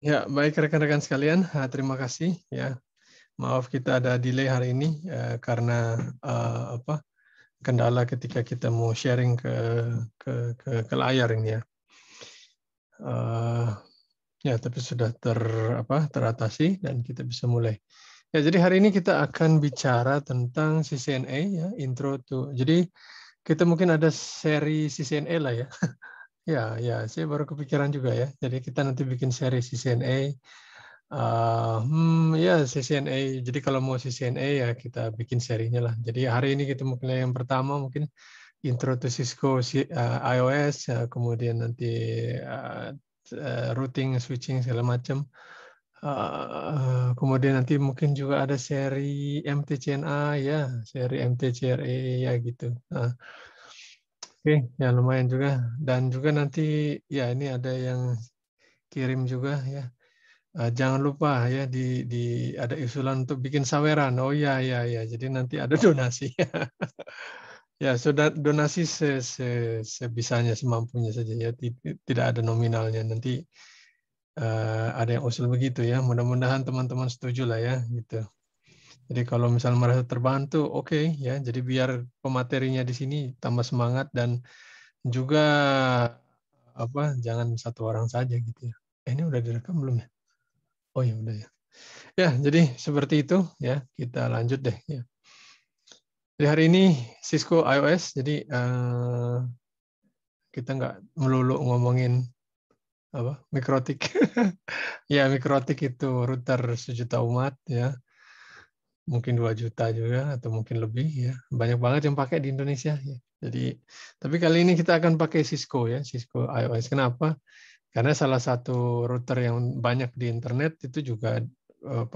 Ya, baik rekan-rekan sekalian, terima kasih ya. Maaf kita ada delay hari ini karena kendala ketika kita mau sharing ke layar ini ya. Ya, tapi sudah teratasi dan kita bisa mulai. Ya, jadi hari ini kita akan bicara tentang CCNA ya, intro to. Jadi kita mungkin ada seri CCNA lah ya. Ya, saya baru kepikiran juga ya. Jadi kita nanti bikin seri CCNA. Ya CCNA. Jadi kalau mau CCNA ya kita bikin serinya lah. Jadi hari ini kita mulai yang pertama mungkin intro to Cisco iOS, kemudian nanti routing, switching segala macam. Kemudian nanti mungkin juga ada seri MTCNA ya, seri MTCRA ya gitu. Oke, ya lumayan juga. Dan juga nanti ya ini ada yang kirim juga ya. Jangan lupa ya ada usulan untuk bikin saweran. Oh ya ya ya. Jadi nanti ada donasi. Ya sudah donasi sebisanya semampunya saja ya. Tidak ada nominalnya. Nanti ada yang usul begitu ya. Mudah-mudahan teman-teman setuju lah ya gitu. Jadi kalau misalnya merasa terbantu, oke ya. Jadi biar pematerinya di sini tambah semangat dan juga jangan satu orang saja gitu ya. Ini udah direkam belum ya? Oh ya udah ya. Ya, jadi seperti itu ya. Kita lanjut deh ya. Jadi hari ini Cisco iOS, jadi kita nggak melulu ngomongin mikrotik. Ya, mikrotik itu router 1 juta umat ya. Mungkin 2 juta juga atau mungkin lebih ya. Banyak banget yang pakai di Indonesia ya. Jadi tapi kali ini kita akan pakai Cisco ya, Cisco iOS. Kenapa? Karena salah satu router yang banyak di internet itu juga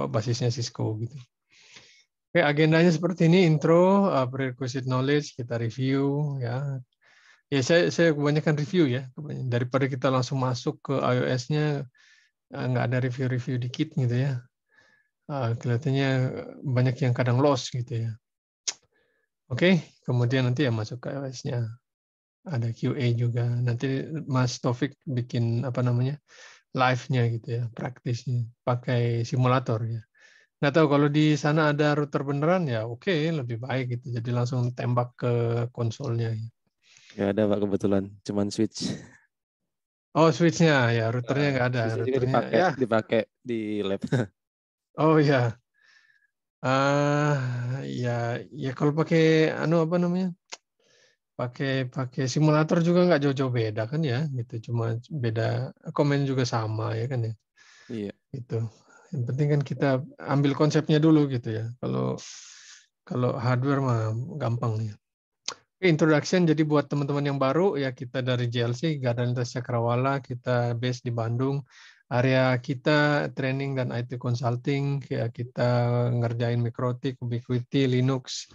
basisnya Cisco gitu. Oke, agendanya seperti ini, intro, prerequisite knowledge, kita review ya. Ya saya kebanyakan review ya. Daripada kita langsung masuk ke iOS-nya nggak ada review-review dikit gitu ya. Kelihatannya banyak yang kadang lost gitu ya. Oke, kemudian nanti ya masuk ke iOS-nya. Ada QA juga. Nanti Mas Taufik bikin live-nya gitu ya, praktisnya pakai simulator ya. Nggak tahu kalau di sana ada router beneran ya oke, lebih baik gitu. Jadi langsung tembak ke konsolnya. Nggak ada Pak kebetulan, cuman switch. Oh switch-nya ya, routernya nggak ada. Switchnya juga Routernya dipakai ya. dipakai di lab. Oh ya. Ya ya kalau pakai pakai simulator juga nggak jauh-jauh beda kan ya gitu. Cuma beda komen juga sama ya kan ya. Iya. Gitu. Yang penting kan kita ambil konsepnya dulu gitu ya. Kalau hardware mah gampang ya. Introduction, jadi buat teman-teman yang baru ya, kita dari JLC Garda Lintas Cakrawala, kita base di Bandung. Area kita training dan IT consulting, ya kita ngerjain mikrotik, Ubiquiti, Linux,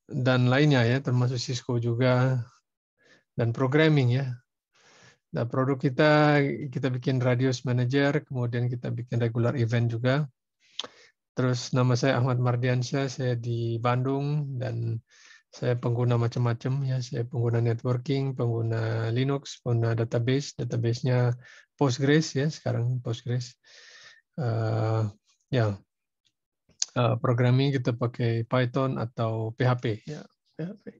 dan lainnya ya, termasuk Cisco juga, dan programming ya. Nah, produk kita bikin Radius Manager, kemudian kita bikin regular event juga. Terus nama saya Ahmad Mardiansyah, saya di Bandung dan saya pengguna macam-macam ya. Saya pengguna networking, pengguna Linux, pengguna database-nya Postgres ya, sekarang Postgres. Ya, programming kita pakai Python atau PHP ya. PHP.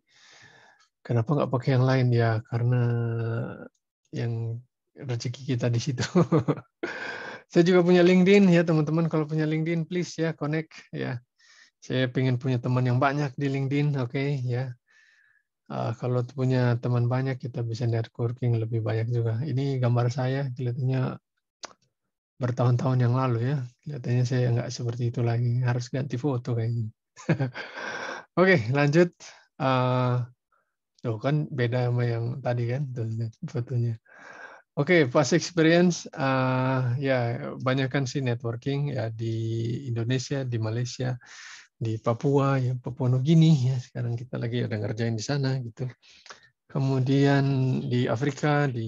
Kenapa nggak pakai yang lain ya? Karena yang rezeki kita di situ. Saya juga punya LinkedIn ya teman-teman. Kalau punya LinkedIn, please ya connect ya. Saya pengen punya teman yang banyak di LinkedIn, oke ya. Kalau punya teman banyak, kita bisa networking lebih banyak juga. Ini gambar saya, kelihatannya bertahun-tahun yang lalu ya. Kelihatannya saya nggak seperti itu lagi. Harus ganti foto kayaknya. Oke, lanjut. Tuh kan beda sama yang tadi kan, tuh, fotonya. Oke, past experience, ya banyak kan sih networking ya di Indonesia, di Malaysia, di Papua, ya Papua Nugini ya. Sekarang kita lagi ada ngerjain di sana gitu. Kemudian di Afrika, di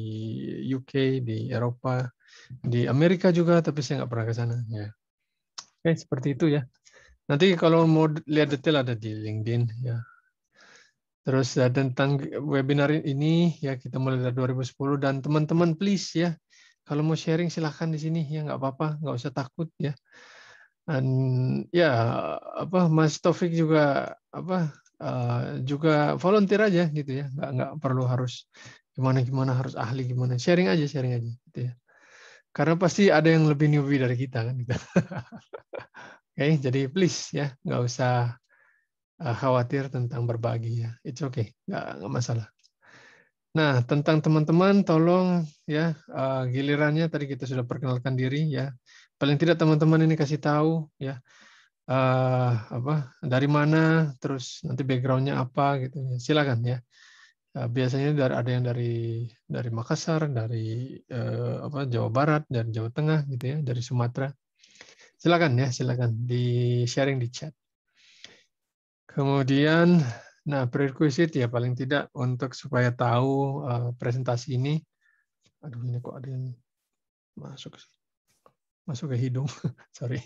UK, di Eropa, di Amerika juga, tapi saya nggak pernah ke sana. Ya. Oke, seperti itu ya. Nanti kalau mau lihat detail ada di LinkedIn ya. Terus tentang webinar ini ya kita mulai dari 2010 dan teman-teman please ya Kalau mau sharing silahkan di sini ya, nggak apa-apa, nggak usah takut ya. Dan ya apa Mas Taufik juga apa juga volunteer aja gitu ya, nggak perlu harus gimana harus ahli gimana, sharing aja gitu ya. Karena pasti ada yang lebih newbie dari kita kan gitu. Oke, jadi please ya nggak usah khawatir tentang berbagi ya, it's okay, nggak masalah. Nah, tentang teman-teman, tolong ya gilirannya tadi kita sudah perkenalkan diri ya. Paling tidak teman-teman ini kasih tahu ya apa dari mana, terus nanti backgroundnya apa gitu ya. Silakan ya. Biasanya ada yang dari Makassar, dari apa Jawa Barat, dari Jawa Tengah gitu ya, dari Sumatera. Silakan ya, silakan di sharing di chat. Kemudian, nah prerequisite ya paling tidak untuk supaya tahu presentasi ini. Aduh ini kok ada yang masuk ke hidung, sorry.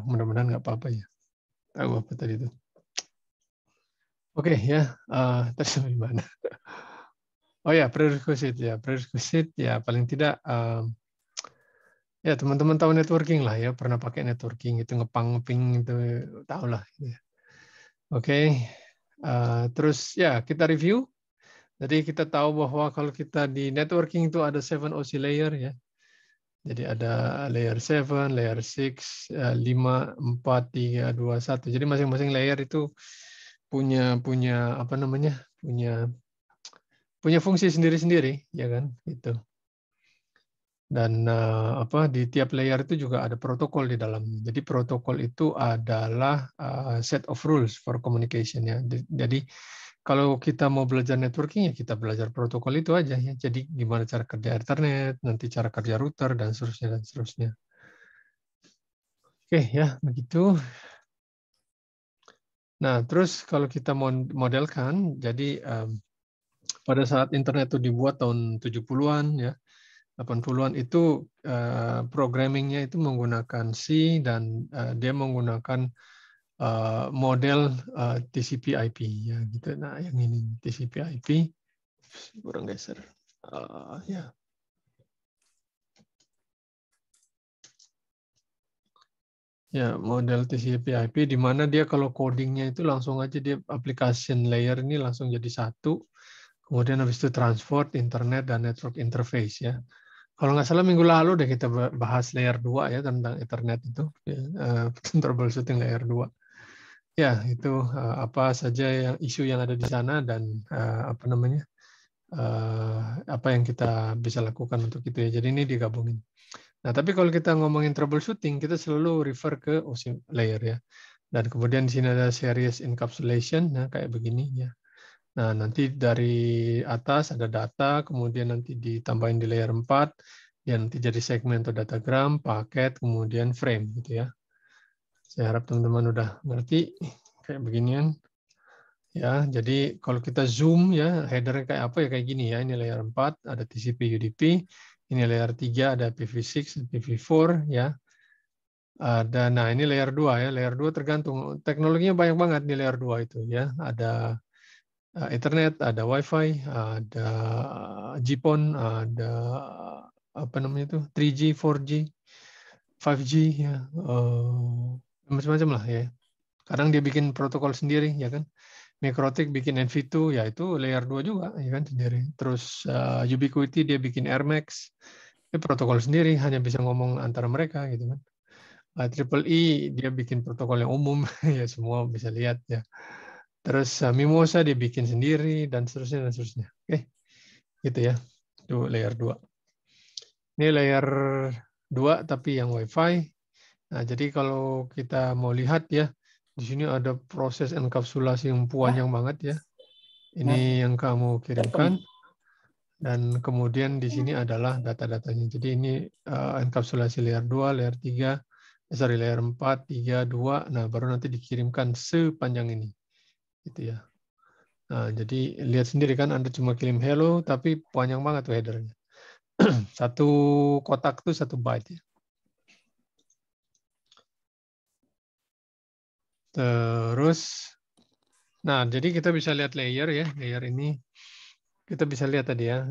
Mudah-mudahan nggak apa-apa ya. Tahu apa tadi itu? Oke ya, tadi sampai mana? Oh ya, prerequisite ya paling tidak ya teman-teman tahu networking lah ya, pernah pakai networking itu ngeping itu tahu lah. Gitu ya. Oke, terus ya kita review. Jadi kita tahu bahwa kalau kita di networking itu ada 7OC layer ya. Jadi ada layer 7, layer 6, 5, 4, 3, 2, 1. Jadi masing-masing layer itu punya apa namanya? punya fungsi sendiri-sendiri, ya kan? Gitu. Dan apa di tiap layer itu juga ada protokol di dalamnya. Jadi protokol itu adalah set of rules for communication ya. Jadi kalau kita mau belajar networking ya kita belajar protokol itu aja ya. Jadi gimana cara kerja internet, nanti cara kerja router dan seterusnya dan seterusnya. Oke ya, begitu. Nah, terus kalau kita modelkan, jadi pada saat internet itu dibuat tahun 70-an ya, 80-an itu programmingnya itu menggunakan C dan dia menggunakan model TCP/IP ya gitu. Nah, yang ini TCP/IP kurang geser. Ya. Ya, model TCP/IP di mana dia kalau codingnya itu langsung aja dia application layer ini langsung jadi satu. Kemudian habis itu transport, internet, dan network interface ya. Kalau nggak salah minggu lalu deh kita bahas layer 2 ya tentang Ethernet itu, ya, troubleshooting layer 2. Ya, itu apa saja yang isu yang ada di sana dan apa namanya apa yang kita bisa lakukan untuk itu ya. Jadi ini digabungin. Nah, tapi kalau kita ngomongin troubleshooting, kita selalu refer ke OSI layer ya. Dan kemudian di sini ada series encapsulation, nah kayak begini ya. Nah, nanti dari atas ada data, kemudian nanti ditambahin di layer 4, ya nanti jadi segmen atau datagram, paket, kemudian frame gitu ya. Saya harap teman-teman udah ngerti kayak beginian. Ya, jadi kalau kita zoom ya, headernya kayak apa ya kayak gini ya. Ini layer 4 ada TCP UDP, ini layer 3 ada IPv6, IPv4 ya. Dan nah ini layer 2 ya. Layer 2 tergantung teknologinya banyak banget di layer 2 itu ya. Ada Ethernet, ada WiFi, ada GPON, ada apa namanya itu 3G, 4G, 5G ya, macam-macam lah ya. Kadang dia bikin protokol sendiri ya kan. Mikrotik bikin NV2 ya itu layer 2 juga ya kan sendiri. Terus Ubiquiti dia bikin Airmax. Itu protokol sendiri hanya bisa ngomong antara mereka gitu kan. Triple E dia bikin protokol yang umum ya semua bisa lihat ya. Terus Mimosa dia bikin sendiri dan seterusnya dan seterusnya. Oke. Gitu ya. Itu layer 2. Ini layer 2 tapi yang WiFi. Nah, jadi kalau kita mau lihat ya, di sini ada proses enkapsulasi yang panjang banget ya. Ini yang kamu kirimkan. Dan kemudian di sini adalah data-datanya. Jadi ini enkapsulasi layer 2, layer 3, layer 4, 3, 2. Nah, baru nanti dikirimkan sepanjang ini. Gitu ya. Nah, jadi lihat sendiri kan Anda cuma kirim hello, tapi panjang banget tuh headernya. Satu kotak tuh 1 byte ya. Terus, nah jadi kita bisa lihat layer ya, layer ini. kita bisa lihat tadi ya,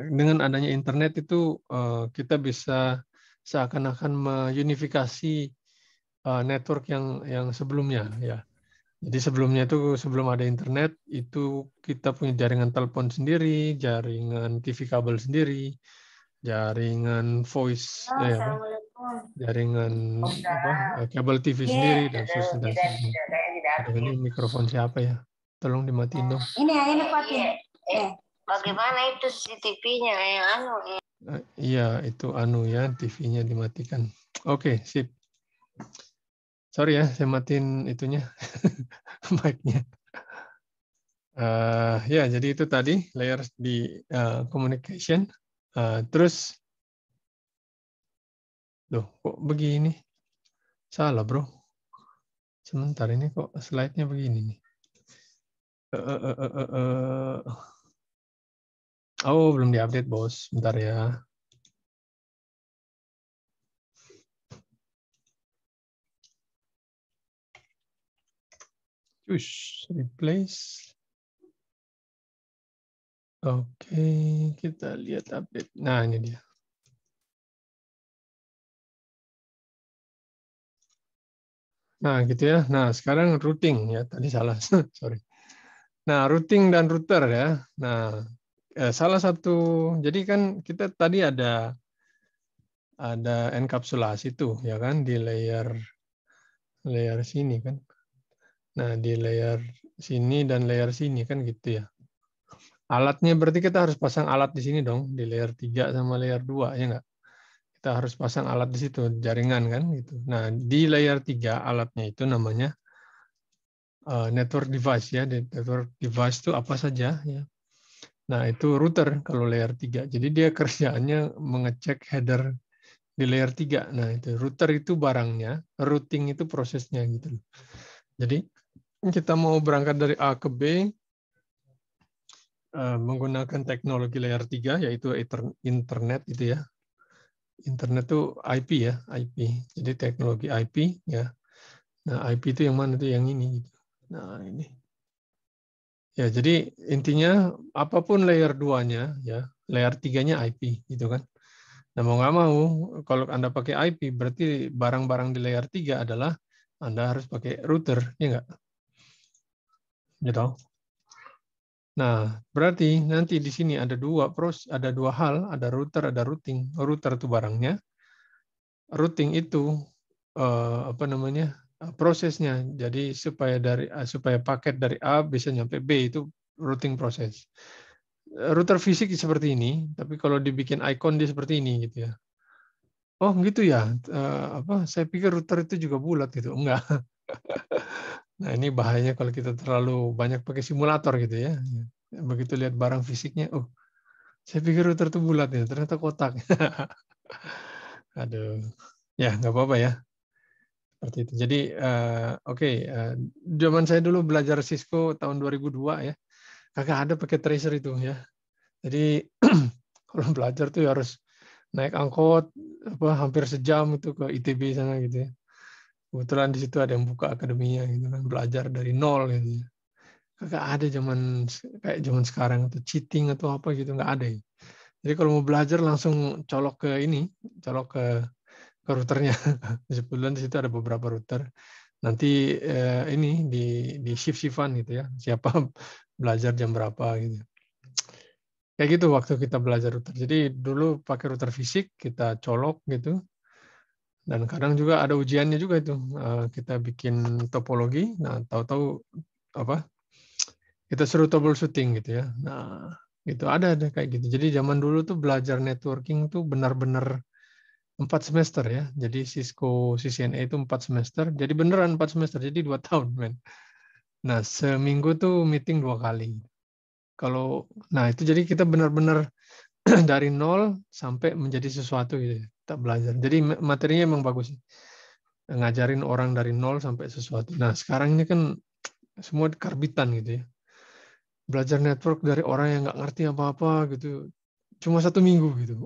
dengan adanya internet itu kita bisa seakan-akan meunifikasi network yang sebelumnya ya. Jadi sebelumnya itu sebelum ada internet itu kita punya jaringan telepon sendiri, jaringan TV kabel sendiri, jaringan voice, jaringan kabel TV sendiri dan seterusnya dan seterusnya. Aduh, ini mikrofon siapa ya? Tolong dimatiin dong. Ini Pak. Bagaimana itu CCTV-nya yang anu? Iya, itu anu ya, TV-nya dimatikan. Oke, sip. Sorry ya, saya matiin itunya, mic-nya. Ya, jadi itu tadi layers di communication. Terus, loh, kok begini? Salah, bro. Sebentar, ini kok slide-nya begini nih. Oh, belum diupdate, bos. Bentar ya. Replace. Oke, kita lihat update. Nah, ini dia. Nah, gitu ya. Nah, sekarang routing ya. Tadi salah, sorry. Nah, routing dan router ya. Nah, salah satu, jadi kan kita tadi ada enkapsulasi tuh ya kan di layer sini kan. Nah, di layer sini dan layer sini kan gitu ya. Alatnya berarti kita harus pasang alat di sini dong, di layer 3 sama layer 2 ya nggak? Kita harus pasang alat di situ, jaringan kan gitu. Nah, di layer 3 alatnya itu namanya network device ya. Network device itu apa saja ya. Nah, itu router kalau layer 3. Jadi dia kerjaannya mengecek header di layer 3. Nah, itu router itu barangnya, routing itu prosesnya gitu. Jadi kita mau berangkat dari A ke B menggunakan teknologi layer 3 yaitu internet itu ya. Internet itu IP ya, IP. Jadi teknologi IP ya. Nah, IP itu yang mana tuh? Yang ini gitu. Nah, ini. Ya, jadi intinya apapun layer 2-nya ya, layer 3-nya IP gitu kan. Nah, mau nggak mau, kalau Anda pakai IP, berarti barang-barang di layer 3 adalah Anda harus pakai router, ya nggak? Gitu. Nah, berarti nanti di sini ada dua hal, ada router, ada routing. Router itu barangnya, routing itu prosesnya. Jadi supaya paket dari A bisa nyampe B itu routing proses. Router fisik seperti ini, tapi kalau dibikin icon dia seperti ini gitu ya. Oh gitu ya. Saya pikir router itu juga bulat gitu. Enggak. Nah ini bahayanya kalau kita terlalu banyak pakai simulator gitu ya. Begitu lihat barang fisiknya, saya pikir router itu bulat ya, ternyata kotak. Aduh, ya nggak apa-apa ya. Seperti itu. Jadi zaman saya dulu belajar Cisco tahun 2002 ya, kagak ada pakai tracer itu ya. Jadi kalau belajar tuh harus naik angkot hampir sejam itu ke ITB sana gitu ya. Kebetulan di situ ada yang buka akademinya gitu kan, belajar dari nol gitu ya. Kagak ada kayak zaman sekarang itu cheating atau apa gitu, nggak ada ya. Jadi kalau mau belajar langsung colok ke routernya. Sebetulnya di situ ada beberapa router. Nanti ini di shift-shiftan gitu ya. Siapa belajar jam berapa gitu. Kayak gitu waktu kita belajar router. Jadi dulu pakai router fisik, kita colok gitu. Dan kadang juga ada ujiannya juga itu. Kita bikin topologi, nah tahu-tahu kita suruh troubleshooting gitu ya. Nah, itu ada kayak gitu. Jadi zaman dulu tuh belajar networking tuh benar-benar 4 semester ya. Jadi Cisco CCNA itu 4 semester. Jadi beneran 4 semester. Jadi 2 tahun, men. Nah, seminggu tuh meeting 2 kali. Nah itu jadi kita benar-benar dari nol sampai menjadi sesuatu gitu ya. Kita belajar. Jadi materinya emang bagus. Ngajarin orang dari nol sampai sesuatu. Nah, sekarang ini kan semua karbitan gitu ya. Belajar network dari orang yang nggak ngerti apa-apa gitu. Cuma 1 minggu gitu.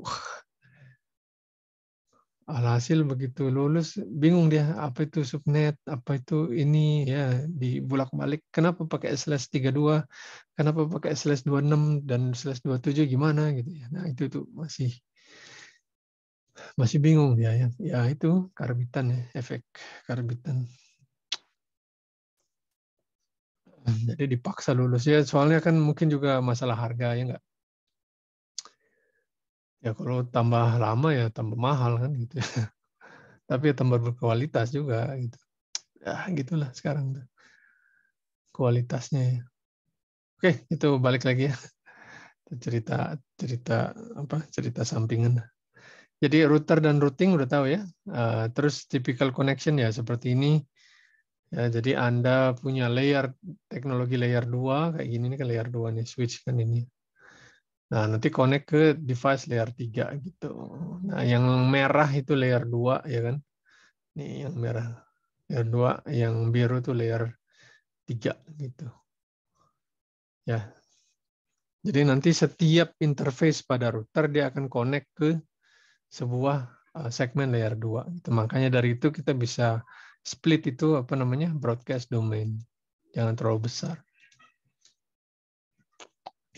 Alhasil begitu lulus bingung dia apa itu subnet, apa itu ini ya dibulak-balik. Kenapa pakai /32? Kenapa pakai /26 dan /27 gimana gitu ya. Nah, itu tuh masih bingung dia ya. Ya itu karbitan ya, efek karbitan. Jadi dipaksa lulus ya, soalnya kan mungkin juga masalah harga ya enggak. Ya kalau tambah lama ya tambah mahal kan gitu. Tapi ya tambah berkualitas juga gitu. Ya gitulah sekarang tuh. Kualitasnya ya. Oke, itu balik lagi ya. Cerita sampingan. Jadi router dan routing udah tahu ya. Terus typical connection ya seperti ini. Ya, jadi Anda punya teknologi layer 2 kayak gini nih kan layer 2 nih switch kan ini. Nah, nanti connect ke device layer 3 gitu. Nah, yang merah itu layer 2 ya kan. Nih yang merah layer 2, yang biru tuh layer 3 gitu. Ya. Jadi nanti setiap interface pada router dia akan connect ke sebuah segmen layer 2. Gitu. Makanya dari itu kita bisa split itu broadcast domain. Jangan terlalu besar.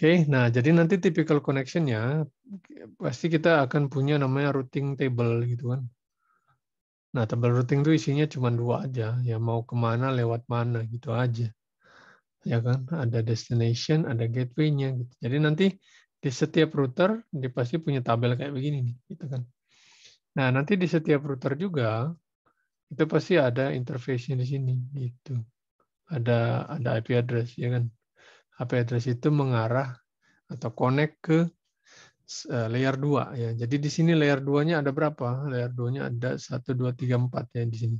Oke, nah jadi nanti typical connection-nya pasti kita akan punya namanya routing table gitu kan. Nah, table routing itu isinya cuma 2 aja, ya mau kemana lewat mana gitu aja. Ya kan, ada destination, ada gateway-nya gitu. Jadi nanti di setiap router dia pasti punya tabel kayak begini nih, gitu kan. Nah, nanti di setiap router juga itu pasti ada interface-nya di sini gitu. Ada IP address ya kan. IP address itu mengarah atau connect ke layer 2 ya. Jadi di sini layer 2-nya ada berapa? Layer 2-nya ada 1 2 3 4 ya di sini.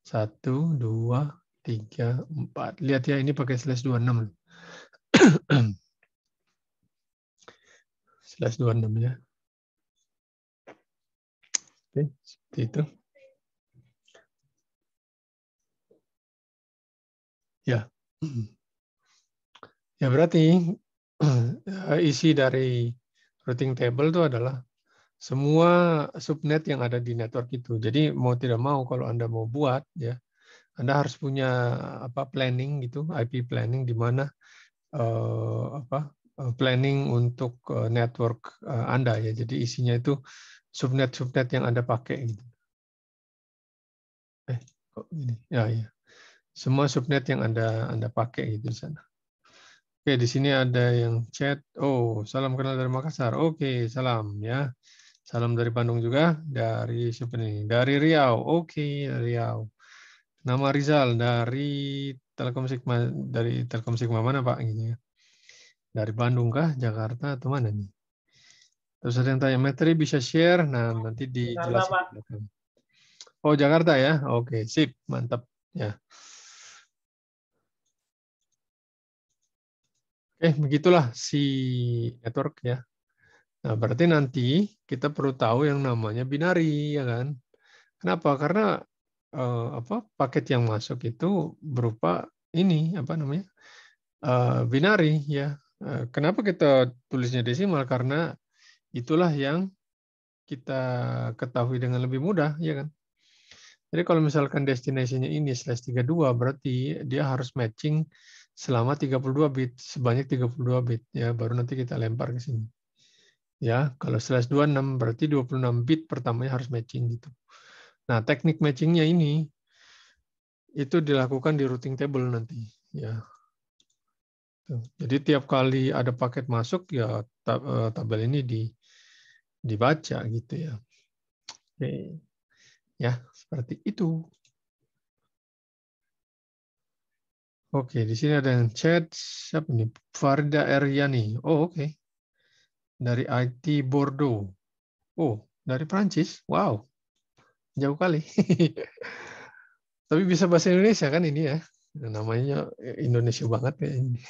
1 2 3 4. Lihat ya ini pakai /26. /26 ya. Oke, seperti itu. Ya. Ya berarti isi dari routing table itu adalah semua subnet yang ada di network itu. Jadi mau tidak mau kalau Anda mau buat ya, Anda harus punya planning gitu, IP planning di mana planning untuk network Anda ya. Jadi isinya itu subnet-subnet yang Anda pakai gitu. Kok gini? Ya, ya. Semua subnet yang Anda pakai gitu di sana. Oke, di sini ada yang chat. Oh, salam kenal dari Makassar. Oke, salam ya. Salam dari Bandung juga. Dari siapa nih? Dari Riau. Oke, Riau. Nama Rizal dari Telkom Sigma mana Pak? Gitu ya. Dari Bandung kah? Jakarta atau mana nih? Terus ada yang tanya, materi bisa share? Nah, nanti dijelasin. Oh, Jakarta ya? Oke, sip. Mantap. Ya. Begitulah si network ya. Nah, berarti nanti kita perlu tahu yang namanya binary, ya kan? Kenapa? Karena paket yang masuk itu berupa ini binary ya. Kenapa kita tulisnya desimal? Karena itulah yang kita ketahui dengan lebih mudah, ya kan? Jadi kalau misalkan destination-nya ini /32 berarti dia harus matching selama 32 bit, sebanyak 32 bit ya, baru nanti kita lempar ke sini. Ya, kalau /26 berarti 26 bit pertamanya harus matching gitu. Nah, teknik matchingnya ini itu dilakukan di routing table nanti ya. Jadi tiap kali ada paket masuk ya tabel ini dibaca gitu ya. Oke. Ya, seperti itu. Oke, di sini ada yang chat. Siapa nih? Farida Eryani. Oh, oke. Dari IT Bordeaux. Oh, dari Prancis. Wow. Jauh kali. Tapi bisa bahasa Indonesia kan ini ya. Namanya Indonesia banget ya ini.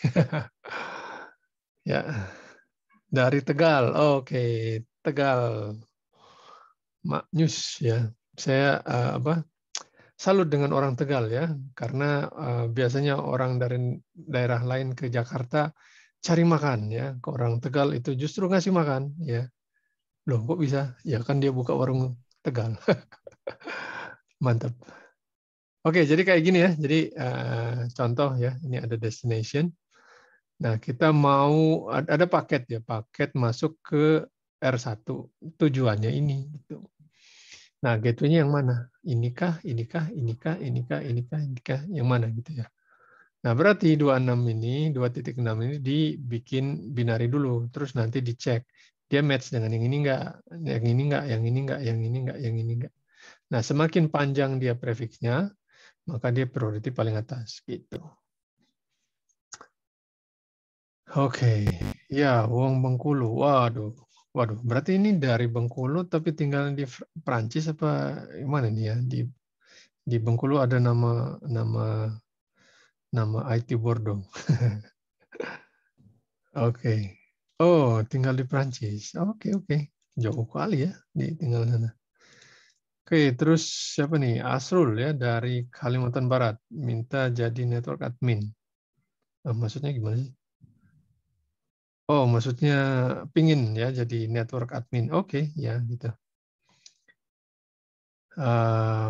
Ya. Dari Tegal. Oke, Tegal. Maknyus ya. Saya salut dengan orang Tegal ya, karena biasanya orang dari daerah lain ke Jakarta cari makan ya, ke orang Tegal itu justru ngasih makan ya. Loh kok bisa? Ya kan dia buka warung Tegal. Mantap. Oke, jadi kayak gini ya. Jadi contoh ya, ini ada destination. Nah, kita mau ada paket ya, paket masuk ke R1. Tujuannya ini. Gitu. Nah, gateway-nya yang mana? Inikah, inikah, inikah, inikah, inikah, inikah, yang mana gitu ya. Nah, berarti 2.6 ini dibikin binary dulu, terus nanti dicek. Dia match dengan yang ini enggak, yang ini enggak, yang ini enggak, yang ini enggak, yang ini enggak. Nah, semakin panjang dia prefixnya, maka dia priority paling atas gitu. Oke, ya Wong Bengkulu. Waduh, berarti ini dari Bengkulu tapi tinggal di Prancis apa gimana nih ya? Di Bengkulu ada nama IT Bordeaux. Oke. Oh, tinggal di Prancis. Oke. Jauh kali ya di tinggal sana. Oke, terus siapa nih? Asrul ya dari Kalimantan Barat minta jadi network admin. Maksudnya gimana sih? Oh, maksudnya pingin ya jadi network admin. Oke, ya gitu.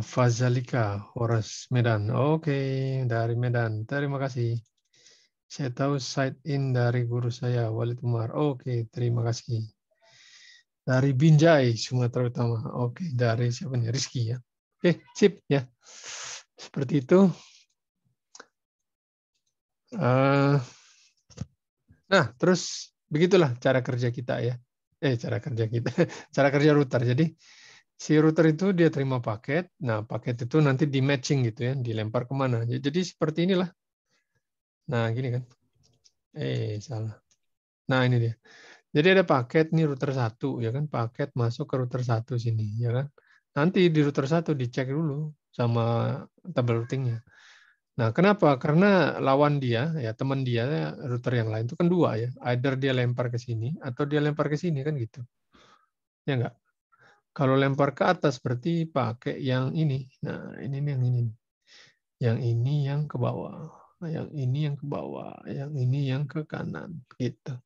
Fazalika, Horas Medan. Oke, dari Medan. Terima kasih. Saya tahu site in dari guru saya, Walid Umar. Oke, terima kasih. Dari Binjai, Sumatera Utama. Oke, dari siapa nih? Rizky ya. Oke, sip ya. Seperti itu. Nah, terus begitulah cara kerja kita ya. Cara kerja kita. Cara kerja router. Jadi, si router itu dia terima paket. Nah, paket itu nanti di matching gitu ya, dilempar kemana. Jadi seperti inilah. Nah, gini kan. Salah. Nah, ini dia. Jadi ada paket nih router 1 ya kan, paket masuk ke router 1 sini ya kan. Nanti di router 1 dicek dulu sama tabel routingnya. Nah, kenapa? Karena lawan dia ya, teman dia router yang lain itu kan dua ya. Either dia lempar ke sini atau dia lempar ke sini kan gitu. Ya enggak? Kalau lempar ke atas berarti pakai yang ini. Nah, ini nih yang ini. Yang ini yang ke bawah. Yang ini yang ke bawah, yang ini yang ke kanan gitu.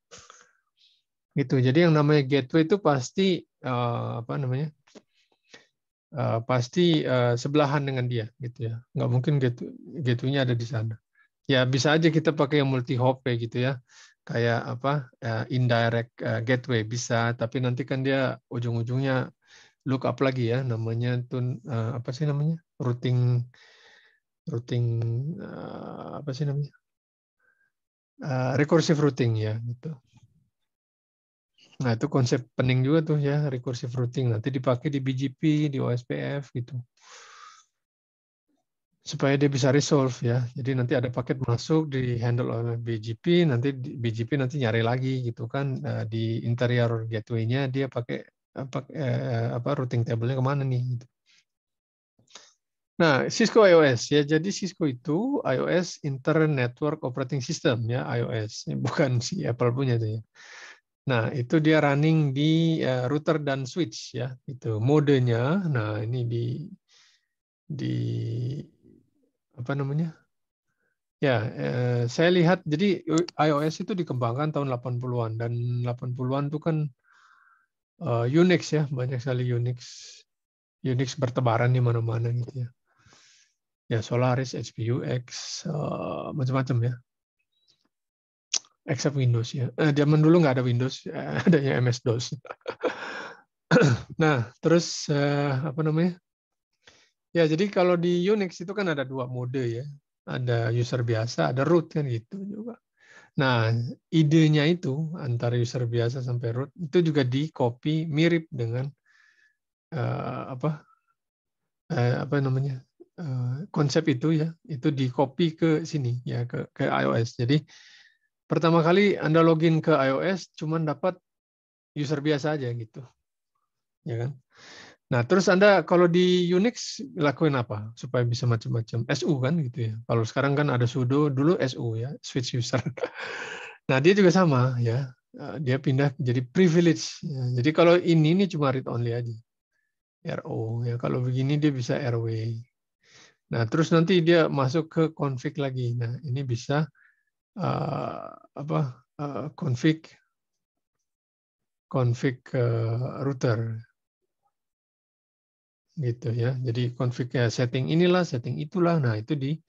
Gitu. Jadi yang namanya gateway itu pasti apa namanya? Pasti sebelahan dengan dia gitu ya. Nggak mungkin gateway-nya ada di sana. Ya bisa aja kita pakai yang multi hop kayak gitu ya. Kayak apa? Indirect gateway bisa, tapi nanti kan dia ujung-ujungnya look up lagi ya, namanya tuh apa sih namanya? Routing apa sih namanya? Recursive routing ya gitu. Nah, itu konsep pening juga tuh ya, recursive routing. Nanti dipakai di BGP, di OSPF gitu. Supaya dia bisa resolve ya. Jadi nanti ada paket masuk di handle oleh BGP, nanti BGP nanti nyari lagi gitu kan di interior gateway-nya dia pakai apa routing table-nya kemana nih gitu. Nah, Cisco iOS ya. Jadi Cisco itu iOS Internet Network Operating System ya, iOS. Bukan si Apple punya itu ya. Nah, itu dia running di router dan switch ya. Itu modenya. Nah, ini di apa namanya? Ya, saya lihat jadi iOS itu dikembangkan tahun 80-an dan 80-an itu kan Unix ya, banyak sekali Unix. Unix bertebaran di mana-mana gitu ya. Ya, Solaris, HPUX, macam-macam ya. Except Windows ya. Zaman dulu nggak ada Windows, adanya MS-DOS. Nah, terus apa namanya? Ya, jadi kalau di Unix itu kan ada dua mode ya. Ada user biasa, ada root kan gitu juga. Nah, idenya itu antara user biasa sampai root itu juga di copy mirip dengan apa namanya konsep itu ya, itu di copy ke sini ya ke iOS. Jadi pertama kali Anda login ke iOS cuman dapat user biasa aja gitu, ya kan? Nah, terus Anda kalau di Unix lakuin apa supaya bisa macam-macam? SU kan gitu ya. Kalau sekarang kan ada sudo, dulu SU ya, switch user. Nah, dia juga sama ya. Dia pindah jadi privilege. Ya. Jadi kalau ini cuma read only aja. RO ya. Kalau begini dia bisa RW. Nah, terus nanti dia masuk ke config lagi. Nah, ini bisa config router. gitu ya. Jadi config setting inilah, setting itulah. Nah, itu di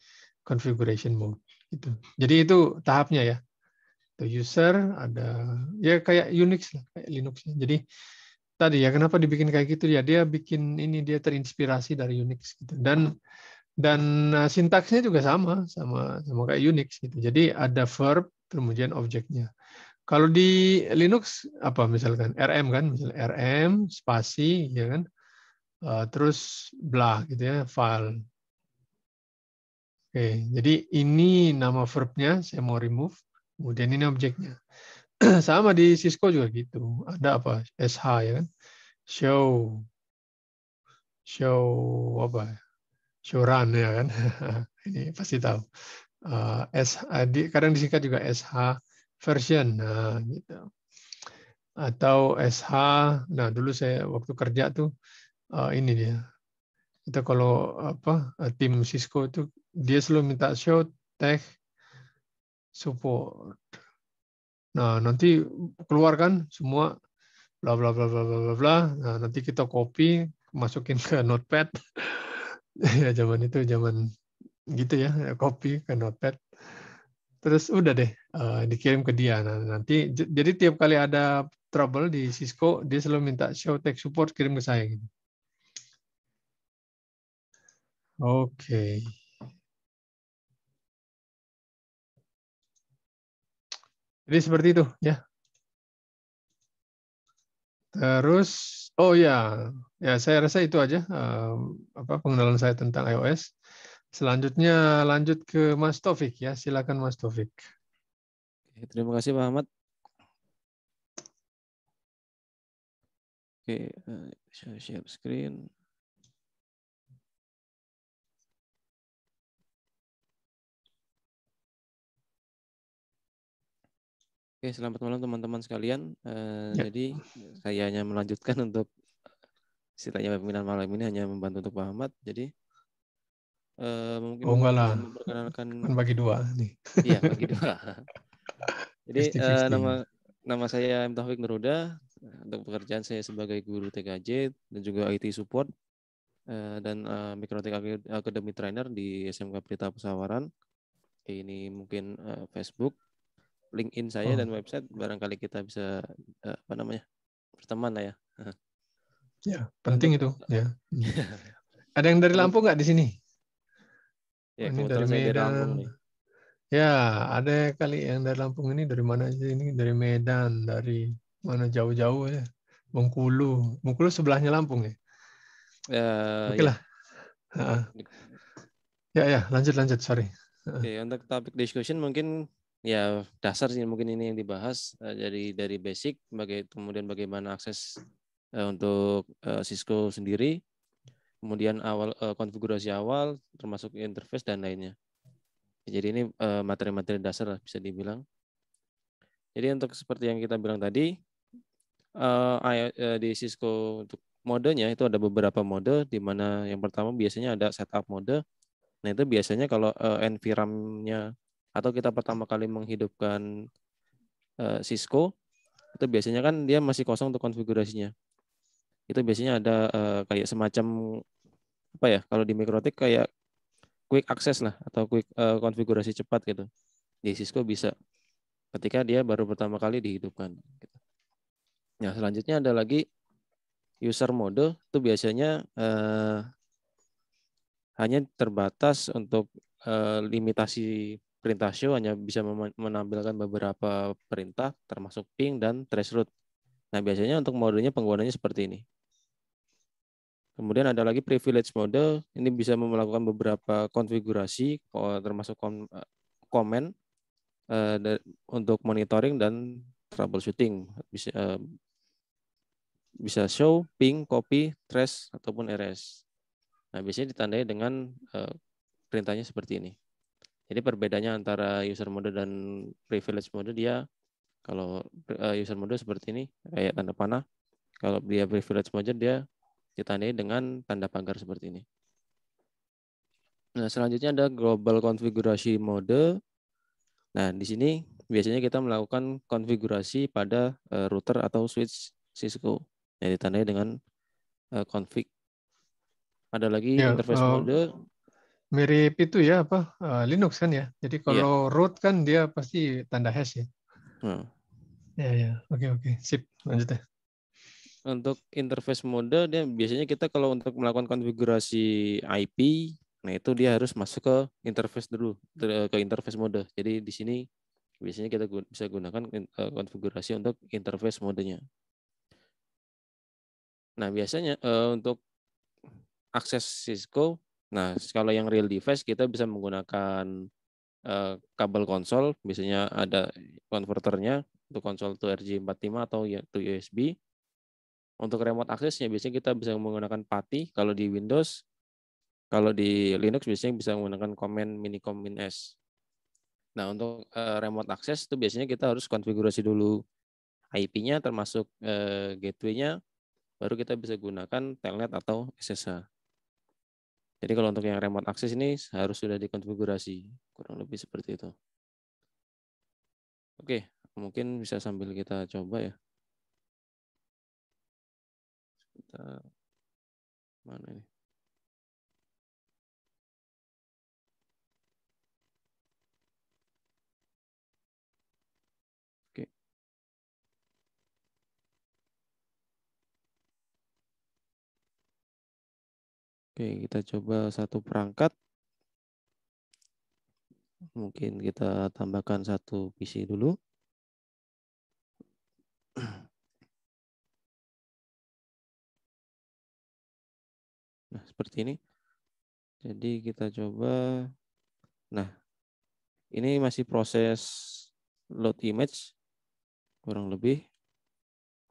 configuration mode gitu. Jadi itu tahapnya ya. Itu user ada ya kayak Unix lah, kayak Linux ya. Jadi tadi ya kenapa dibikin kayak gitu ya, dia bikin ini, dia terinspirasi dari Unix gitu. Dan sintaksnya juga sama kayak Unix gitu. Jadi ada verb kemudian objeknya. Kalau di Linux apa misalkan RM kan, misalnya RM spasi ya kan. Terus blah gitu ya, file. Oke, jadi ini nama verbnya saya mau remove, kemudian ini objeknya. Sama di Cisco juga gitu. Ada apa? SH ya kan. Show apa? Show run ya kan. Ini pasti tahu. SH, kadang disingkat juga SH version. Nah, gitu. Atau SH. Nah, dulu saya waktu kerja tuh ini dia. Kita kalau apa tim Cisco itu dia selalu minta show tag support. Nah, nanti keluarkan semua bla bla bla bla bla bla bla. Nah, nanti kita copy, masukin ke notepad. Ya zaman itu zaman gitu ya, copy ke notepad. Terus udah deh dikirim ke dia. Nah, nanti jadi tiap kali ada trouble di Cisco, dia selalu minta show tech support kirim ke saya gitu. Oke. Jadi seperti itu ya. Terus oh ya, ya saya rasa itu aja pengenalan saya tentang iOS. Selanjutnya lanjut ke Mas Taufik ya. Silakan Mas Taufik. Oke, terima kasih Pak Ahmad. Oke, share screen. Oke, selamat malam teman-teman sekalian. Ya. Jadi saya hanya melanjutkan untuk istilahnya webinar malam ini hanya membantu untuk Pak Ahmad. Jadi mungkin Oh enggak lah, memperkenalkan. kan bagi dua nih. Iya, bagi dua. Jadi 50-50. nama saya M. Taufik Nuruda. Untuk pekerjaan saya sebagai guru TKJ dan juga IT support dan Mikrotik Academy Trainer di SMK Pelita Pesawaran. Ini mungkin Facebook, LinkedIn saya dan website. Barangkali kita bisa berteman lah ya. Ya, penting Untuk, itu ya. Ada yang dari Lampung nggak di sini? Ya, Ini kebetulan dari saya dari Lampung Medan. nih. Ya, ada kali yang dari Lampung ini dari mana aja ini? Dari Medan, dari mana jauh-jauh ya. Bengkulu. Bengkulu sebelahnya Lampung ya. Oke Ya. lah. Ya, lanjut, sorry. Oke, untuk topik discussion mungkin ya dasar sih mungkin ini yang dibahas dari basic kemudian bagaimana akses untuk Cisco sendiri, kemudian konfigurasi awal termasuk interface dan lainnya. Jadi ini materi-materi dasar lah bisa dibilang. Jadi untuk seperti yang kita bilang tadi di Cisco untuk modenya itu ada beberapa mode, di mana yang pertama biasanya ada setup mode. Nah itu biasanya kalau NVRAM-nya atau kita pertama kali menghidupkan Cisco, itu biasanya kan dia masih kosong untuk konfigurasinya. Itu biasanya ada kayak semacam apa ya, kalau di Mikrotik kayak quick access lah atau quick konfigurasi cepat gitu. Di Cisco bisa ketika dia baru pertama kali dihidupkan. Nah selanjutnya ada lagi user mode, itu biasanya hanya terbatas untuk limitasi perintah show, hanya bisa menampilkan beberapa perintah termasuk ping dan traceroute. Nah biasanya untuk modenya penggunaannya seperti ini. Kemudian ada lagi privilege mode, ini bisa melakukan beberapa konfigurasi termasuk komen untuk monitoring dan troubleshooting. Bisa show, ping, copy, trace ataupun RS. Nah biasanya ditandai dengan perintahnya seperti ini. Jadi perbedaannya antara user mode dan privilege mode, dia kalau user mode seperti ini kayak tanda panah, kalau dia privilege mode dia ditandai dengan tanda pagar seperti ini. Nah selanjutnya ada global konfigurasi mode. Nah di sini biasanya kita melakukan konfigurasi pada router atau switch Cisco yang ditandai dengan config. Ada lagi Ya, interface mode. mirip itu ya apa Linux kan ya. Jadi Iya. kalau root kan dia pasti tanda hash ya. Nah, Ya. Oke. Sip, lanjut ya. untuk interface mode dia biasanya kita kalau untuk melakukan konfigurasi IP, nah itu dia harus masuk ke interface dulu, ke interface mode. Jadi di sini biasanya kita bisa gunakan konfigurasi untuk interface modenya. Nah, biasanya untuk akses Cisco, nah kalau yang real device kita bisa menggunakan kabel konsol, biasanya ada konverternya untuk konsol to RJ45 atau to USB. Untuk remote access-nya biasanya kita bisa menggunakan PATI kalau di Windows. Kalau di Linux biasanya bisa menggunakan command minicom -s. Nah, untuk remote access itu biasanya kita harus konfigurasi dulu IP-nya termasuk gateway-nya, baru kita bisa gunakan telnet atau SSH. Jadi kalau untuk yang remote access ini harus sudah dikonfigurasi, kurang lebih seperti itu. Oke, mungkin bisa sambil kita coba ya. Kita mana ini? Oke. Oke, kita coba satu perangkat. Mungkin kita tambahkan satu PC dulu. Nah, seperti ini. Jadi kita coba. Nah, ini masih proses load image kurang lebih.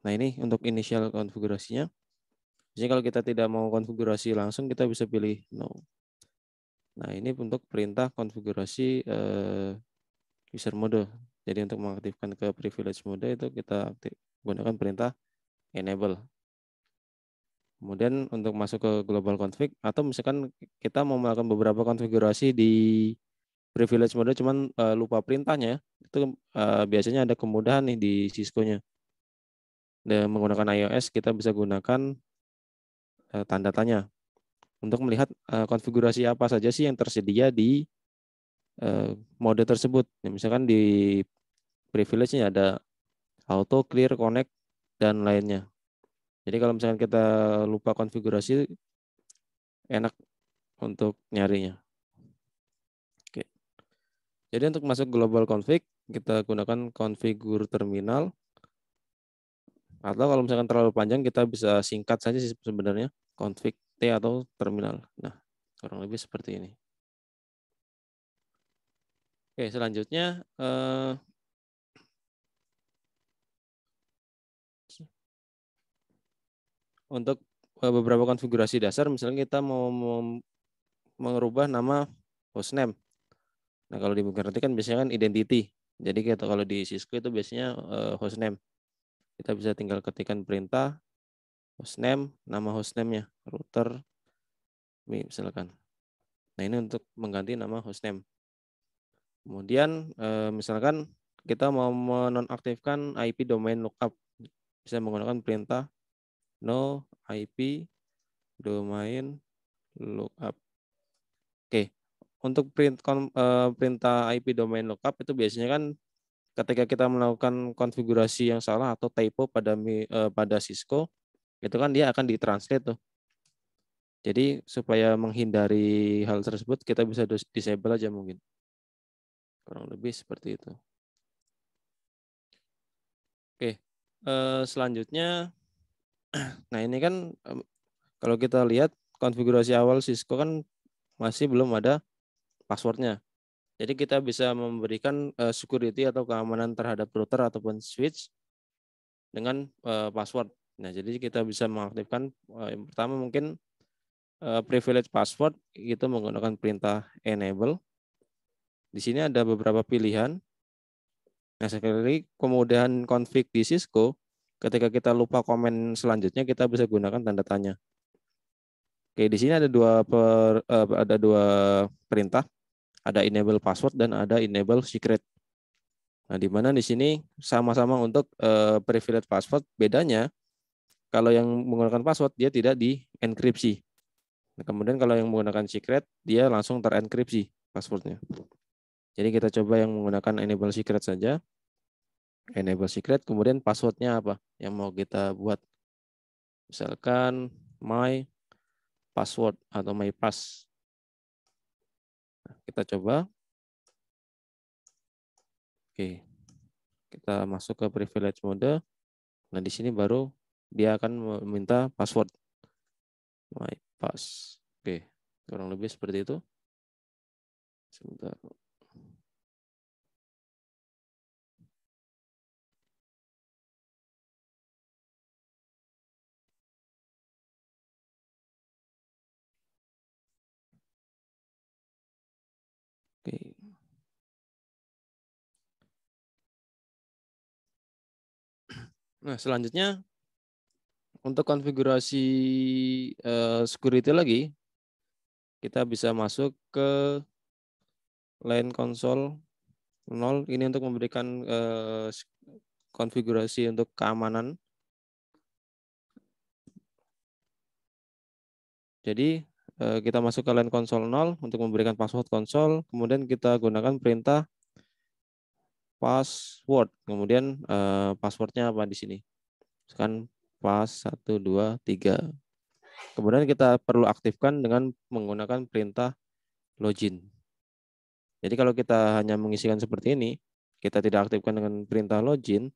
Nah, ini untuk initial konfigurasinya. Jadi kalau kita tidak mau konfigurasi langsung, kita bisa pilih no. Nah, ini untuk perintah konfigurasi user mode. Jadi untuk mengaktifkan ke privilege mode itu kita gunakan perintah enable. Kemudian untuk masuk ke global config atau misalkan kita mau melakukan beberapa konfigurasi di privilege mode cuman lupa perintahnya, itu biasanya ada kemudahan nih di Cisco-nya. Dan menggunakan iOS kita bisa gunakan tanda tanya untuk melihat konfigurasi apa saja sih yang tersedia di mode tersebut. Ya, misalkan di privilege-nya ada auto, clear, connect, dan lainnya. Jadi kalau misalkan kita lupa konfigurasi, enak untuk nyarinya. Oke. Jadi untuk masuk global config, kita gunakan configure terminal. Atau kalau misalkan terlalu panjang, kita bisa singkat saja sih sebenarnya, config T atau terminal. Nah, kurang lebih seperti ini. Oke, selanjutnya untuk beberapa konfigurasi dasar, misalnya kita mau mengubah nama hostname. Nah, kalau di Kubernetes kan biasanya kan identity. Jadi kita kalau di Cisco itu biasanya hostname. Kita bisa tinggal ketikkan perintah hostname, nama hostname-nya, router, misalkan. Nah, ini untuk mengganti nama hostname. Kemudian misalkan kita mau menonaktifkan IP domain lookup, bisa menggunakan perintah no IP domain lookup. Oke, untuk perintah IP domain lookup itu biasanya kan ketika kita melakukan konfigurasi yang salah atau typo pada Cisco, itu kan dia akan ditranslate tuh. Jadi supaya menghindari hal tersebut kita bisa disable aja mungkin. Kurang lebih seperti itu. Oke, selanjutnya, nah ini kan kalau kita lihat konfigurasi awal Cisco kan masih belum ada passwordnya. Jadi kita bisa memberikan security atau keamanan terhadap router ataupun switch dengan password. Nah, jadi kita bisa mengaktifkan yang pertama mungkin privilege password itu menggunakan perintah enable. Di sini ada beberapa pilihan. Nah, sekali lagi kemudahan config di Cisco, ketika kita lupa komen selanjutnya kita bisa gunakan tanda tanya. Oke, di sini ada dua perintah, ada enable password dan ada enable secret. Nah, di mana di sini sama-sama untuk privilege password, bedanya kalau yang menggunakan password dia tidak dienkripsi. Nah, kemudian kalau yang menggunakan secret, dia langsung terenkripsi passwordnya. Jadi kita coba yang menggunakan enable secret saja. Enable secret, kemudian passwordnya apa yang mau kita buat. Misalkan my password atau my pass. Nah, kita coba. Oke, kita masuk ke privilege mode. Nah, di sini baru dia akan meminta password. My pass. Oke, kurang lebih seperti itu. Sebentar. Oke. Nah, selanjutnya untuk konfigurasi security lagi, kita bisa masuk ke line console 0. Ini untuk memberikan konfigurasi untuk keamanan. Jadi kita masuk ke line console 0 untuk memberikan password konsol, kemudian kita gunakan perintah password, kemudian passwordnya apa di sini? Misalkan pass 1, 2, 3. Kemudian kita perlu aktifkan dengan menggunakan perintah login. Jadi kalau kita hanya mengisikan seperti ini, kita tidak aktifkan dengan perintah login,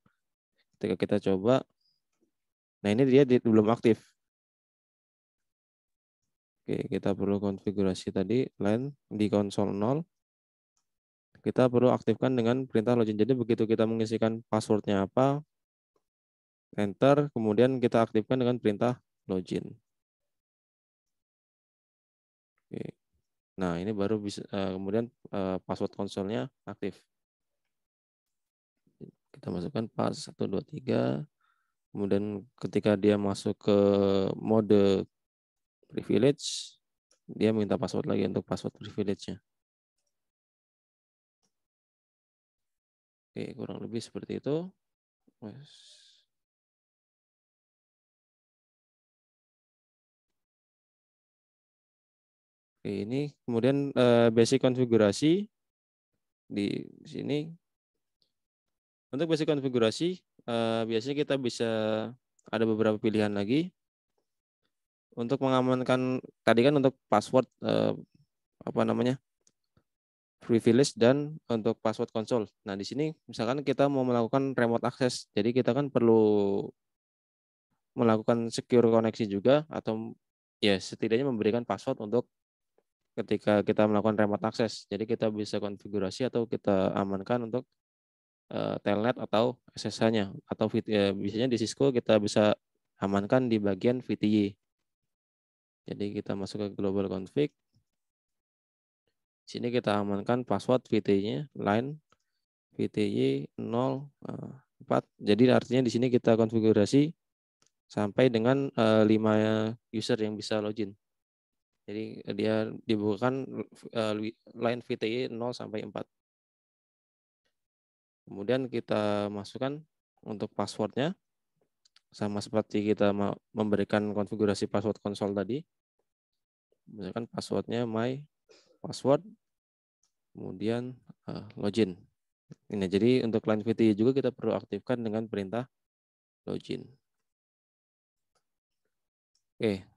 ketika kita coba, nah ini dia belum aktif. Oke, kita perlu konfigurasi tadi line di konsol 0. Kita perlu aktifkan dengan perintah login. Jadi begitu kita mengisikan passwordnya apa, enter, kemudian kita aktifkan dengan perintah login. Oke. Nah, ini baru bisa kemudian password konsolnya aktif. Kita masukkan pass 1, 2, 3. Kemudian ketika dia masuk ke mode privilege, dia minta password lagi untuk password privilege-nya. Oke, kurang lebih seperti itu. Oke, ini kemudian basic konfigurasi di sini. Untuk basic konfigurasi, biasanya kita bisa ada beberapa pilihan lagi. Untuk mengamankan, tadi kan untuk password, privilege dan untuk password konsol. Nah, di sini misalkan kita mau melakukan remote access, jadi kita kan perlu melakukan secure koneksi juga, atau ya setidaknya memberikan password untuk ketika kita melakukan remote access. Jadi kita bisa konfigurasi atau kita amankan untuk telnet atau SSH-nya, atau biasanya di Cisco kita bisa amankan di bagian VTY. Jadi kita masuk ke global config. Sini kita amankan password VTY-nya, line VTY 04. Jadi artinya di sini kita konfigurasi sampai dengan 5 user yang bisa login. Jadi dia dibukakan line VTY 0 sampai 4. Kemudian kita masukkan untuk passwordnya, sama seperti kita memberikan konfigurasi password konsol tadi. Misalkan passwordnya my password, kemudian login. Ini jadi untuk line VTY juga kita perlu aktifkan dengan perintah login. Oke,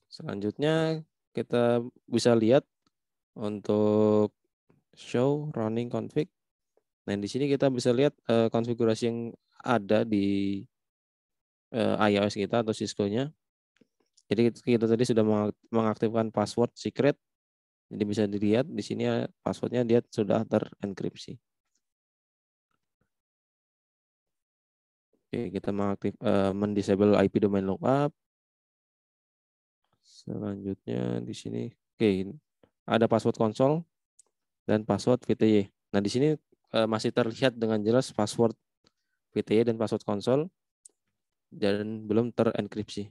selanjutnya kita bisa lihat untuk show running config. Nah, di sini kita bisa lihat konfigurasi yang ada di iOS kita atau Cisco-nya. Jadi kita tadi sudah mengaktifkan password secret. Jadi bisa dilihat di sini passwordnya dia sudah terenkripsi. Oke, kita mendisable IP domain lookup. Selanjutnya di sini, oke, ada password konsol dan password VTY. Nah, di sini masih terlihat dengan jelas password VTY dan password konsol dan belum terenkripsi.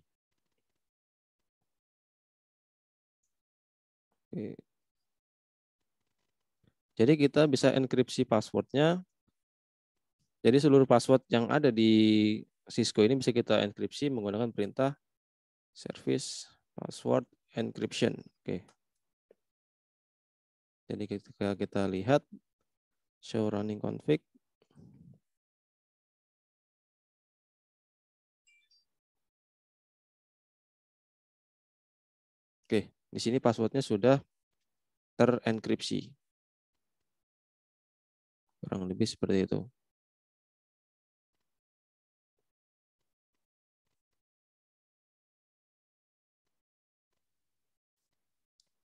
Oke. Jadi kita bisa enkripsi passwordnya. Jadi seluruh password yang ada di Cisco ini bisa kita enkripsi menggunakan perintah service password encryption. Oke. Jadi ketika kita lihat show running config, oke, di sini passwordnya sudah terenkripsi. Kurang lebih seperti itu.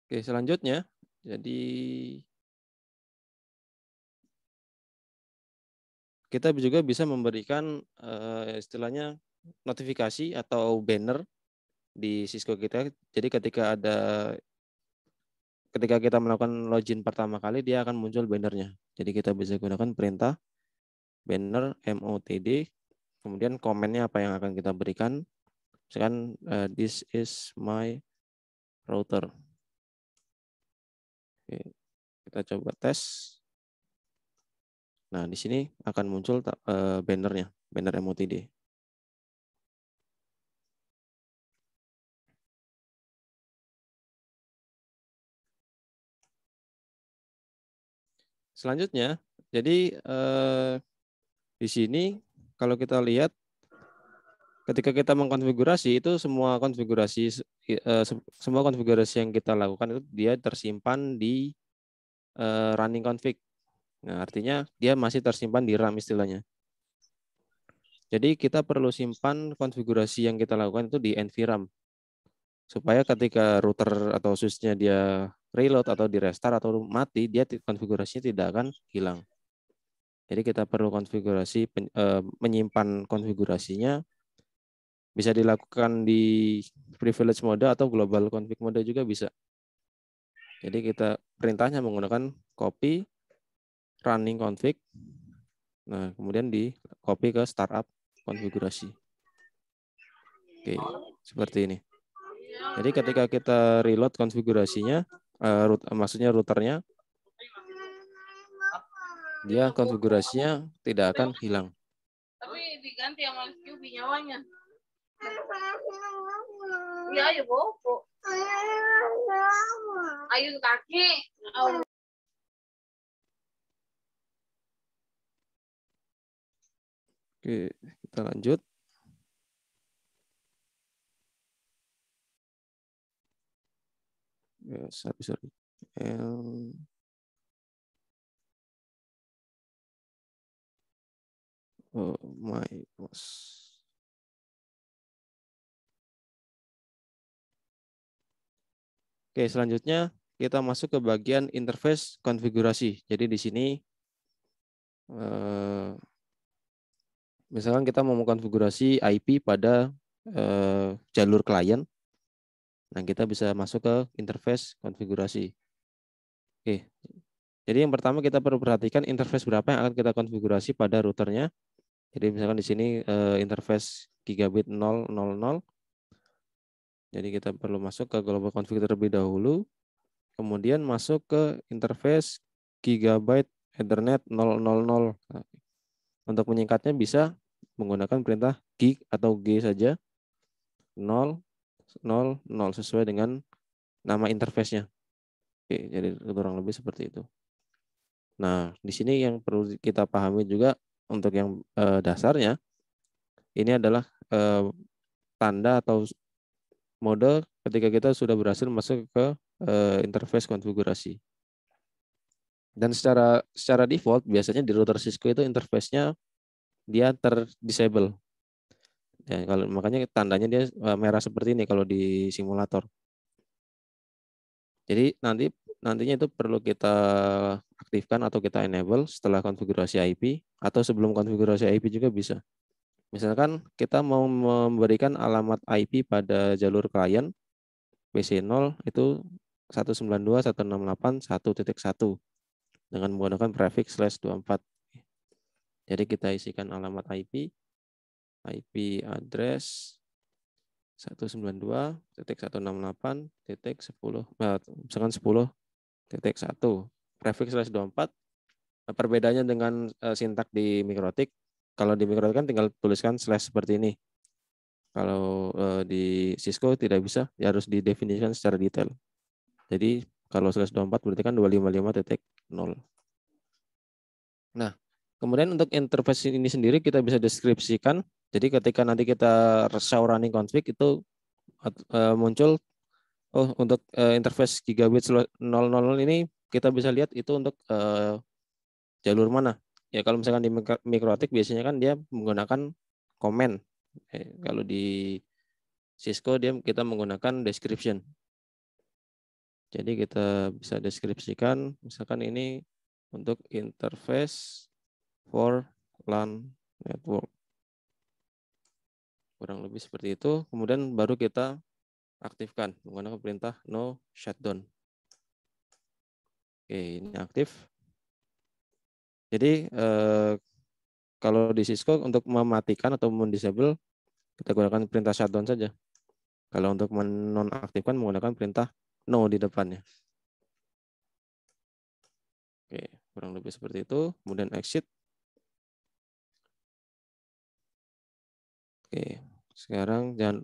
Oke, selanjutnya, jadi kita juga bisa memberikan istilahnya notifikasi atau banner di Cisco kita. Jadi ketika kita melakukan login pertama kali, dia akan muncul bannernya. Jadi kita bisa gunakan perintah banner motd, kemudian komennya apa yang akan kita berikan. Misalkan this is my router. Oke, kita coba tes. Nah, di sini akan muncul bannernya, banner motd. Selanjutnya, jadi di sini kalau kita lihat ketika kita mengkonfigurasi itu semua konfigurasi yang kita lakukan itu dia tersimpan di running config. Nah, artinya dia masih tersimpan di RAM istilahnya. Jadi kita perlu simpan konfigurasi yang kita lakukan itu di NVRAM. Supaya ketika router atau switch-nya dia reload atau di restart atau mati, dia konfigurasinya tidak akan hilang. Jadi kita perlu menyimpan konfigurasinya. Bisa dilakukan di privilege mode atau global config mode juga bisa. Jadi kita perintahnya menggunakan copy running config. Nah, kemudian di copy ke startup konfigurasi. Oke, seperti ini. Jadi ketika kita reload konfigurasinya, maksudnya routernya, dia konfigurasinya tidak akan hilang. Tapi diganti sama QB nyawanya. Iya, ayo bobo. Ayo kaki. Oke, kita lanjut. Ya, sorry. Oh my gosh. Oke, selanjutnya kita masuk ke bagian interface konfigurasi. Jadi di sini misalkan kita mau mengkonfigurasi IP pada jalur klien. Nah, kita bisa masuk ke interface konfigurasi. Oke. Jadi yang pertama kita perlu perhatikan interface berapa yang akan kita konfigurasi pada routernya. Jadi misalkan di sini interface gigabit 000. Jadi kita perlu masuk ke global config terlebih dahulu. Kemudian masuk ke interface gigabyte Ethernet 000. Untuk menyingkatnya bisa menggunakan perintah gig atau g saja. 000 sesuai dengan nama interface-nya. Oke, jadi kurang lebih seperti itu. Nah, di sini yang perlu kita pahami juga untuk yang dasarnya, ini adalah tanda atau mode ketika kita sudah berhasil masuk ke interface konfigurasi. Dan secara default biasanya di router Cisco itu interface-nya dia terdisable. Ya, kalau makanya tandanya dia merah seperti ini kalau di simulator. Jadi nantinya itu perlu kita aktifkan atau kita enable setelah konfigurasi IP atau sebelum konfigurasi IP juga bisa. Misalkan kita mau memberikan alamat IP pada jalur klien PC0 itu 192.168.1.1 dengan menggunakan prefix /24. Jadi kita isikan alamat IP address 192.168.10, misalkan 10.1 prefix /24. Perbedaannya dengan sintak di Mikrotik, kalau di Mikrotik kan tinggal tuliskan slash seperti ini. Kalau di Cisco tidak bisa, ya harus didefinisikan secara detail. Jadi kalau /24 berarti kan 255.0. Nah, kemudian untuk interface ini sendiri kita bisa deskripsikan. Jadi ketika nanti kita show running config itu muncul untuk interface gigabit 000 ini kita bisa lihat itu untuk jalur mana. Ya kalau misalkan di MikroTik biasanya kan dia menggunakan comment. Kalau di Cisco kita menggunakan description. Jadi kita bisa deskripsikan misalkan ini untuk interface for LAN network. Kurang lebih seperti itu. Kemudian baru kita aktifkan menggunakan perintah no shutdown. Oke, ini aktif. Jadi kalau di Cisco untuk mematikan atau mendisable kita gunakan perintah shutdown saja. Kalau untuk menonaktifkan menggunakan perintah no di depannya. Oke, kurang lebih seperti itu. Kemudian exit. Oke, sekarang jangan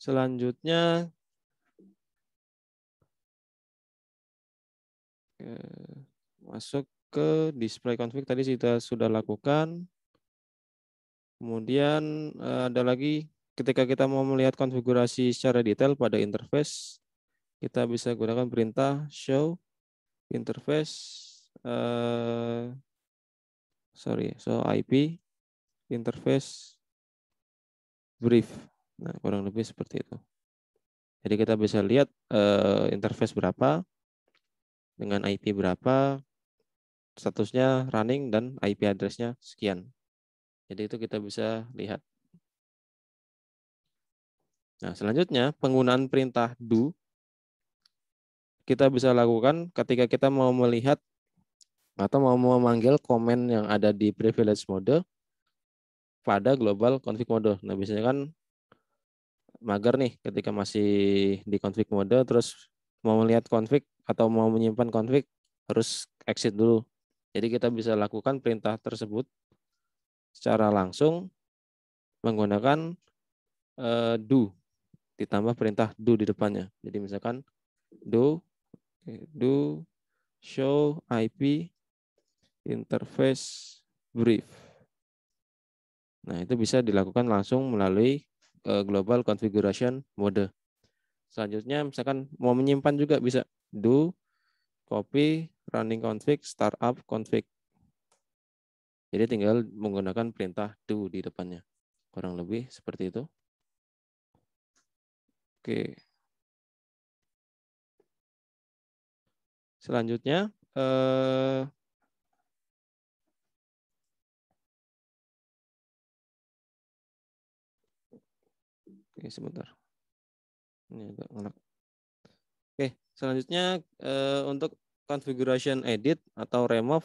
selanjutnya masuk ke display config tadi kita sudah lakukan. Kemudian ada lagi ketika kita mau melihat konfigurasi secara detail pada interface, kita bisa gunakan perintah show interface show IP interface brief. Nah, kurang lebih seperti itu. Jadi kita bisa lihat interface berapa dengan IP berapa, statusnya running dan IP address-nya sekian. Jadi itu kita bisa lihat. Nah, selanjutnya penggunaan perintah do kita bisa lakukan ketika kita mau melihat atau mau memanggil komen yang ada di privilege mode pada global config mode. Nah, biasanya kan mager nih ketika masih di config mode terus mau melihat config atau mau menyimpan config harus exit dulu. Jadi kita bisa lakukan perintah tersebut secara langsung menggunakan do ditambah perintah do di depannya. Jadi misalkan do show IP interface brief. Nah, itu bisa dilakukan langsung melalui global configuration mode. Selanjutnya misalkan mau menyimpan juga bisa do copy running config startup config. Jadi tinggal menggunakan perintah do di depannya. Kurang lebih seperti itu. Oke. Selanjutnya oke, sebentar. Ini agak ngelak. Oke, selanjutnya untuk configuration edit atau remove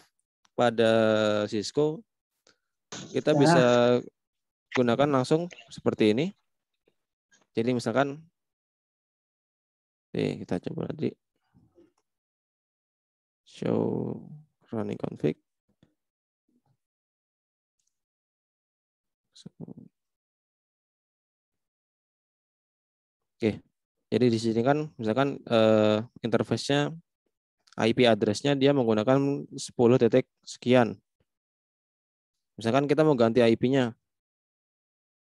pada Cisco kita bisa gunakan langsung seperti ini. Jadi misalkan kita coba tadi show running config. Oke. Jadi di sini kan misalkan interface-nya IP address-nya dia menggunakan 10 titik sekian. Misalkan kita mau ganti IP-nya.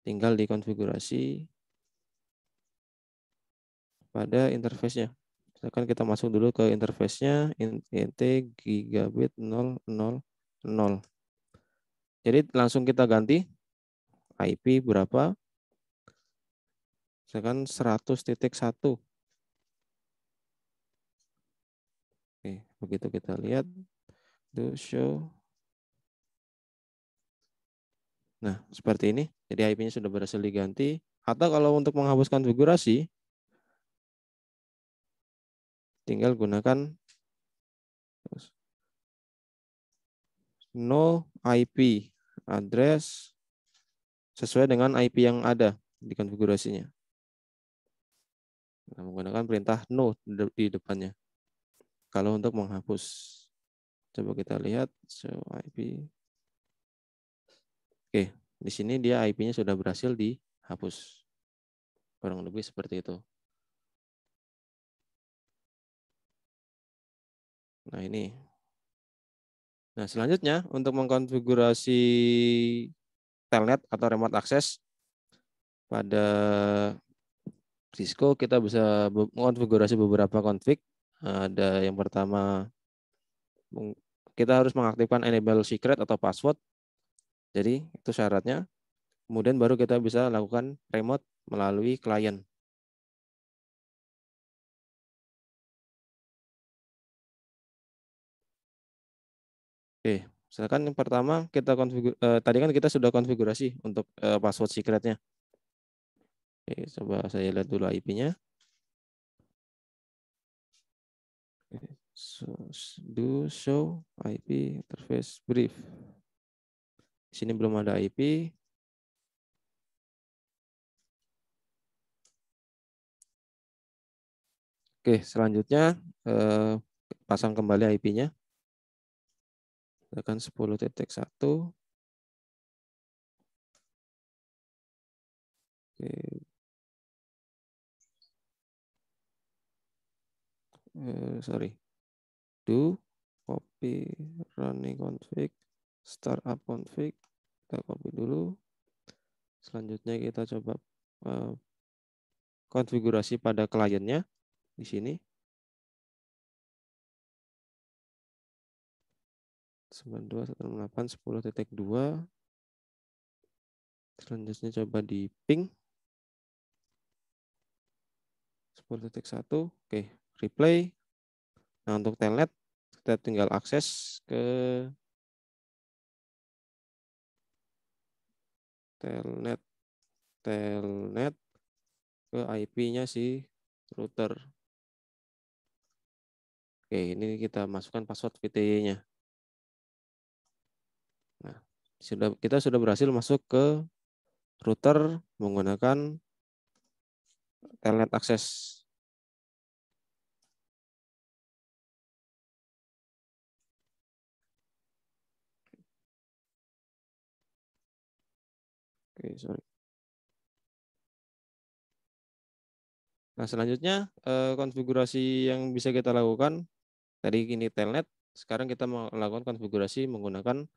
Tinggal dikonfigurasi pada interface-nya. Misalkan kita masuk dulu ke interface-nya int gigabit 000. Jadi langsung kita ganti IP berapa? Misalkan 100.1. Oke, begitu kita lihat do show. Nah, seperti ini. Jadi IP-nya sudah berhasil diganti. Atau kalau untuk menghapus konfigurasi, tinggal gunakan no IP address sesuai dengan IP yang ada di konfigurasinya. Nah, menggunakan perintah no di depannya. Kalau untuk menghapus. Coba kita lihat show IP. Oke, di sini dia IP-nya sudah berhasil dihapus. Kurang lebih seperti itu. Nah, ini. Nah, selanjutnya untuk mengkonfigurasi telnet atau remote access pada Cisco, kita bisa mengonfigurasi beberapa config. Ada yang pertama, kita harus mengaktifkan enable secret atau password. Jadi itu syaratnya. Kemudian baru kita bisa lakukan remote melalui klien. Oke, misalkan yang pertama kita tadi kan kita sudah konfigurasi untuk password secretnya. Oke, coba saya lihat dulu IP-nya. Do show IP interface brief. Di sini belum ada IP. Oke, selanjutnya pasang kembali IP-nya. Tekan 10.1. Oke. Sorry. Do copy running config startup config. Kita copy dulu. Selanjutnya kita coba konfigurasi pada kliennya di sini. 92.168.10.2. Selanjutnya coba di ping 10.1. Oke, replay. Nah, untuk telnet kita tinggal akses ke telnet ke IP-nya si router. Oke, ini kita masukkan password VTY-nya. Nah, kita sudah berhasil masuk ke router menggunakan telnet akses. Oke, sorry. Nah, selanjutnya konfigurasi yang bisa kita lakukan tadi ini telnet. Sekarang kita melakukan konfigurasi menggunakan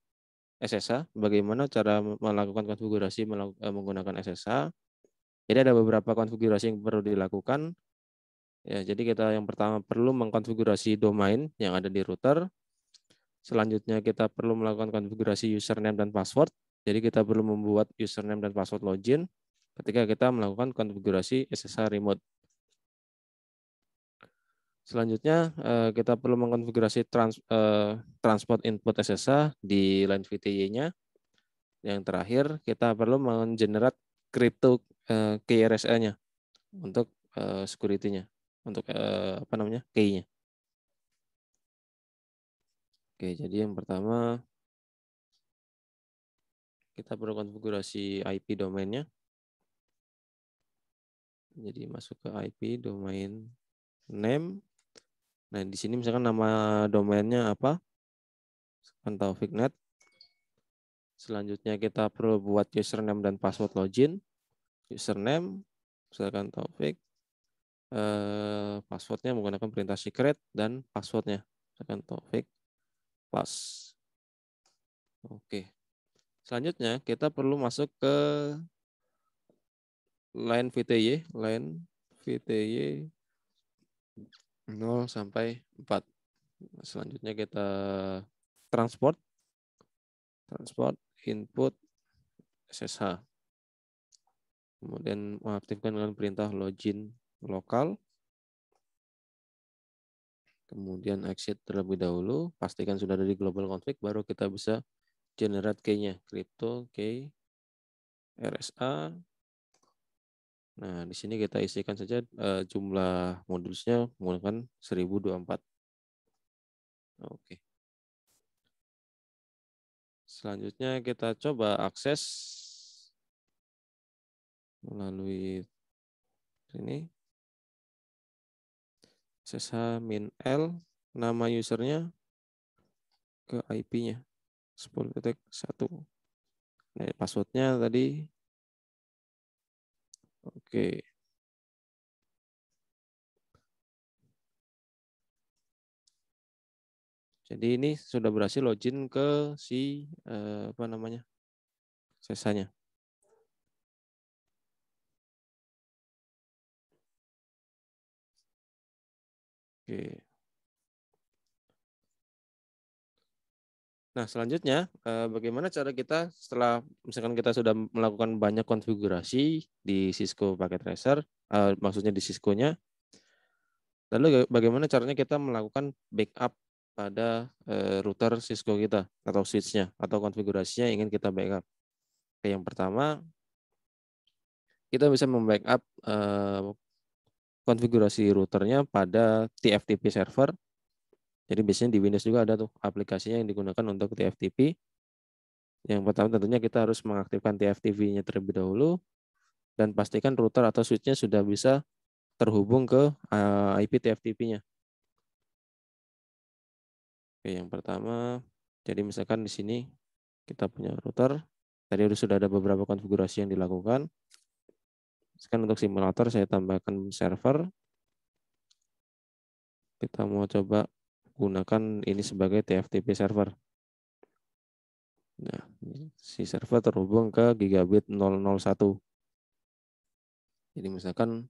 SSH. Bagaimana cara melakukan konfigurasi menggunakan SSH? Jadi ada beberapa konfigurasi yang perlu dilakukan. Ya, jadi kita yang pertama perlu mengkonfigurasi domain yang ada di router. Selanjutnya kita perlu melakukan konfigurasi username dan password. Jadi kita perlu membuat username dan password login ketika kita melakukan konfigurasi SSH remote. Selanjutnya kita perlu mengkonfigurasi transport input SSH di line VTY-nya. Yang terakhir kita perlu mengenerate crypto KRSA-nya untuk security-nya, untuk key-nya. Oke, jadi yang pertama kita perlu konfigurasi IP domainnya. Jadi masuk ke IP domain name. Nah, di sini misalkan nama domainnya apa? Taufiknet. Selanjutnya kita perlu buat username dan password login. Username, misalkan Taufik. Passwordnya menggunakan perintah secret dan passwordnya, misalkan Taufik. Pas. Oke. Selanjutnya kita perlu masuk ke line VTY 0 sampai 4. Selanjutnya kita transport input SSH. Kemudian mengaktifkan dengan perintah login lokal. Kemudian exit terlebih dahulu, pastikan sudah ada di global config, baru kita bisa generate key-nya, crypto key RSA. Nah, di sini kita isikan saja jumlah modulsnya menggunakan 1024. Oke. Selanjutnya kita coba akses melalui sini. SSH -L, nama usernya ke IP-nya 10.1. Nah, passwordnya tadi. Oke. Jadi ini sudah berhasil login ke si apa namanya? Sesanya. Oke. Nah, selanjutnya bagaimana cara kita setelah misalkan kita sudah melakukan banyak konfigurasi di Cisco Packet Tracer, maksudnya di Cisco-nya, lalu bagaimana caranya kita melakukan backup pada router Cisco kita atau switch-nya atau konfigurasinya ingin kita backup. Oke, yang pertama kita bisa membackup konfigurasi routernya pada TFTP server. Jadi biasanya di Windows juga ada tuh aplikasinya yang digunakan untuk TFTP. Yang pertama tentunya kita harus mengaktifkan TFTP-nya terlebih dahulu dan pastikan router atau switch-nya sudah bisa terhubung ke IP TFTP-nya. Oke, yang pertama, jadi misalkan di sini kita punya router, tadi sudah ada beberapa konfigurasi yang dilakukan. Sekarang untuk simulator saya tambahkan server. Kita mau coba gunakan ini sebagai TFTP server. Nah, si server terhubung ke gigabit 001. Jadi misalkan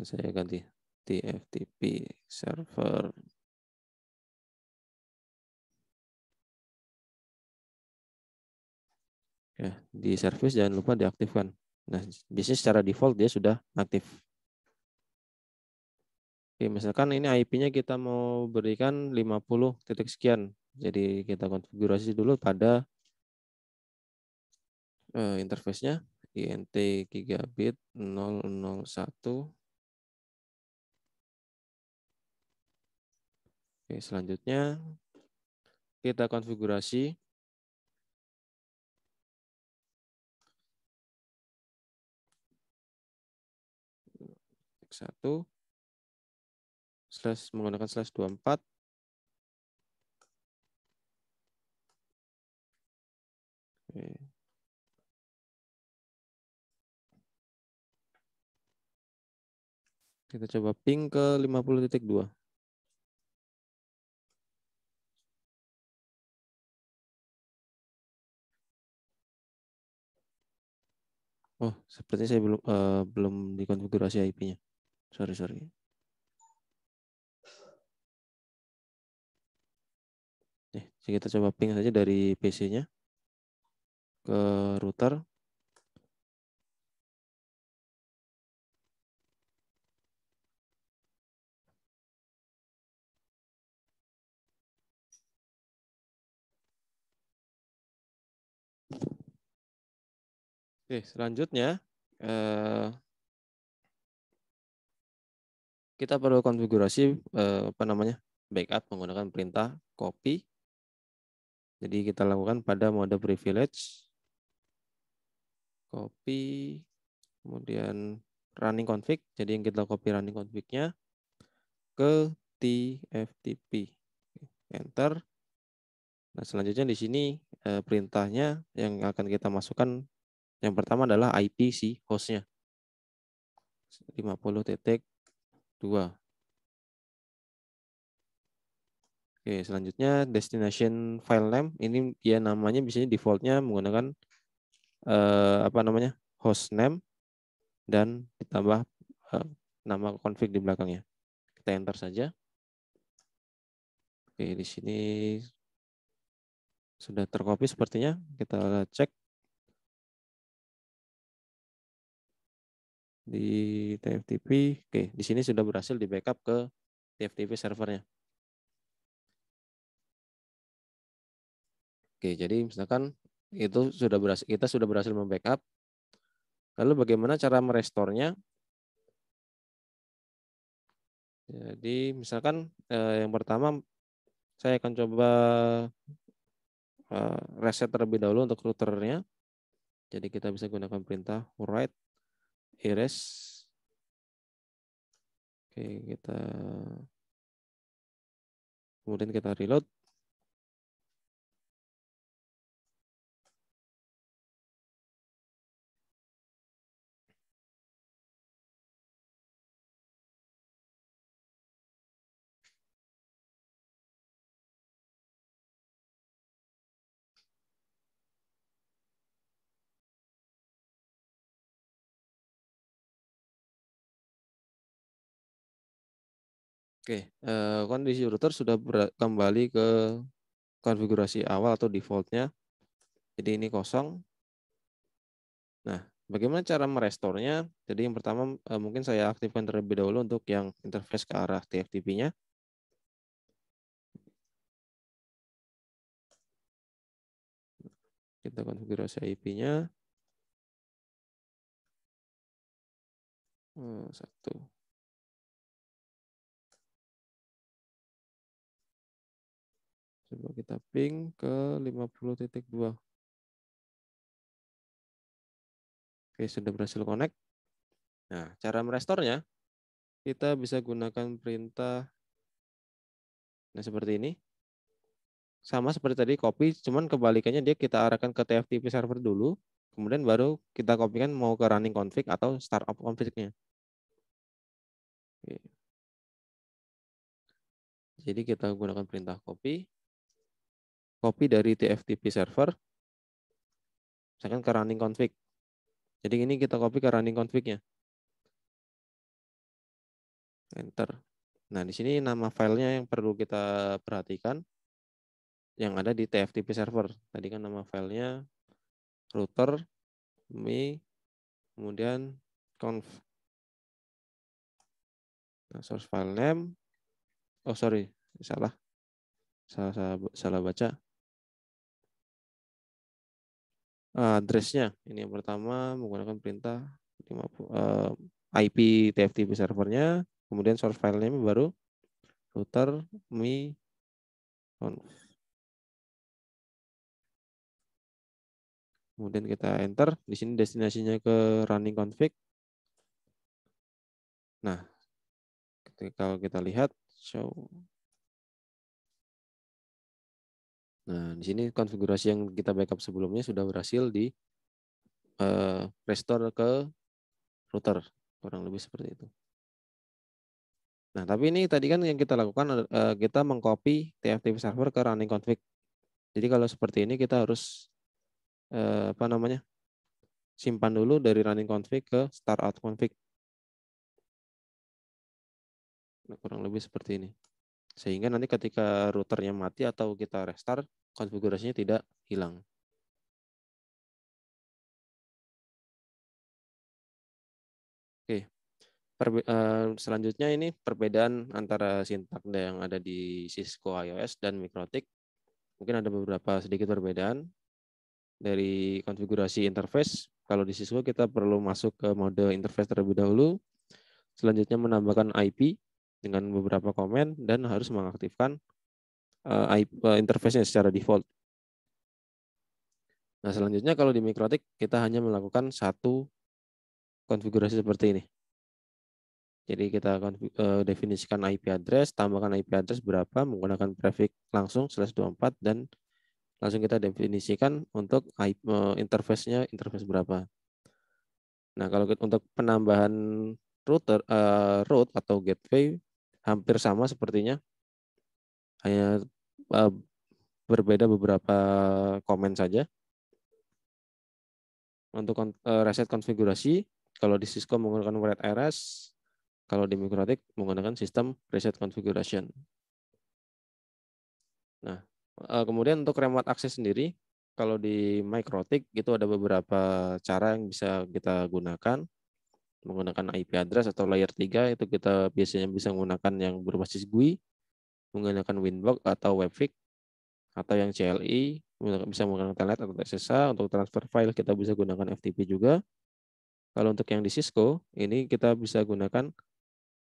saya ganti TFTP server. Ya, di service jangan lupa diaktifkan. Nah, biasanya secara default dia sudah aktif. Oke, misalkan ini IP-nya kita mau berikan 50 titik sekian. Jadi kita konfigurasi dulu pada interface-nya INT gigabit 001. Oke, selanjutnya kita konfigurasi satu menggunakan /24. Oke. Kita coba ping ke 50.2. Oh, sepertinya saya belum dikonfigurasi IP-nya. Sorry. Kita coba ping saja dari PC-nya ke router. Oke, selanjutnya kita perlu konfigurasi backup menggunakan perintah copy. Jadi kita lakukan pada mode privilege, copy, kemudian running config. Jadi yang kita copy running config-nya ke TFTP. Enter. Nah, selanjutnya di sini perintahnya yang akan kita masukkan yang pertama adalah IP si hostnya 50.2. Oke, selanjutnya destination file name ini dia namanya biasanya defaultnya menggunakan host name dan ditambah nama config di belakangnya. Kita enter saja. Oke, di sini sudah tercopy sepertinya. Kita cek di TFTP. Oke, di sini sudah berhasil di backup ke TFTP servernya. Oke, jadi misalkan itu kita sudah berhasil membackup. Lalu bagaimana cara merestorenya? Jadi misalkan yang pertama saya akan coba reset terlebih dahulu untuk routernya. Jadi kita bisa gunakan perintah write erase. Oke, kita Kemudian kita reload. Oke, kondisi router sudah kembali ke konfigurasi awal atau defaultnya. Jadi ini kosong. Nah, bagaimana cara merestorenya? Jadi yang pertama mungkin saya aktifkan terlebih dahulu untuk yang interface ke arah TFTP-nya. Kita konfigurasi IP-nya. 1. Coba kita ping ke 50.2. Oke, sudah berhasil connect. Nah, cara merestornya, kita bisa gunakan perintah seperti ini. Sama seperti tadi copy, cuman kebalikannya dia kita arahkan ke TFTP server dulu, kemudian baru kita kopikan mau ke running config atau startup config-nya. Oke. Jadi kita gunakan perintah copy dari TFTP server, misalkan ke running config. Jadi ini kita copy ke running config-nya. Enter. Nah, di sini nama filenya yang perlu kita perhatikan yang ada di TFTP server. Tadi kan nama filenya router me kemudian conf. Nah, source file name. Oh, sorry, salah baca. Address-nya ini yang pertama menggunakan perintah 50, IP TFTP servernya, kemudian source file name baru router me conf. Kemudian kita enter. Di sini destinasinya ke running config. Nah, kalau kita lihat show. Nah, di sini konfigurasi yang kita backup sebelumnya sudah berhasil di restore ke router, kurang lebih seperti itu. Nah, tapi ini tadi kan yang kita lakukan kita mengcopy TFTP server ke running config. Jadi kalau seperti ini kita harus simpan dulu dari running config ke startup config. Nah, kurang lebih seperti ini. Sehingga nanti ketika routernya mati atau kita restart, konfigurasinya tidak hilang. Oke. Selanjutnya ini perbedaan antara sintak yang ada di Cisco iOS dan Mikrotik. Mungkin ada beberapa sedikit perbedaan dari konfigurasi interface. Kalau di Cisco kita perlu masuk ke mode interface terlebih dahulu. Selanjutnya menambahkan IP dengan beberapa komen dan harus mengaktifkan interface-nya secara default. Nah, selanjutnya kalau di Mikrotik kita hanya melakukan satu konfigurasi seperti ini. Jadi kita definisikan IP address, tambahkan IP address berapa, menggunakan prefix langsung /24 dan langsung kita definisikan untuk interface-nya interface berapa. Nah, kalau untuk penambahan router, route atau gateway hampir sama sepertinya, hanya berbeda beberapa komen saja. Untuk reset konfigurasi, kalau di Cisco menggunakan write RS, kalau di Mikrotik menggunakan sistem reset configuration. Nah, kemudian untuk remote access sendiri, kalau di Mikrotik itu ada beberapa cara yang bisa kita gunakan. Menggunakan IP address atau layer 3 itu kita biasanya bisa menggunakan yang berbasis GUI, menggunakan Winblock atau Webfig, atau yang CLI, bisa menggunakan Telnet atau SSH. Untuk transfer file kita bisa gunakan FTP juga. Kalau untuk yang di Cisco, ini kita bisa gunakan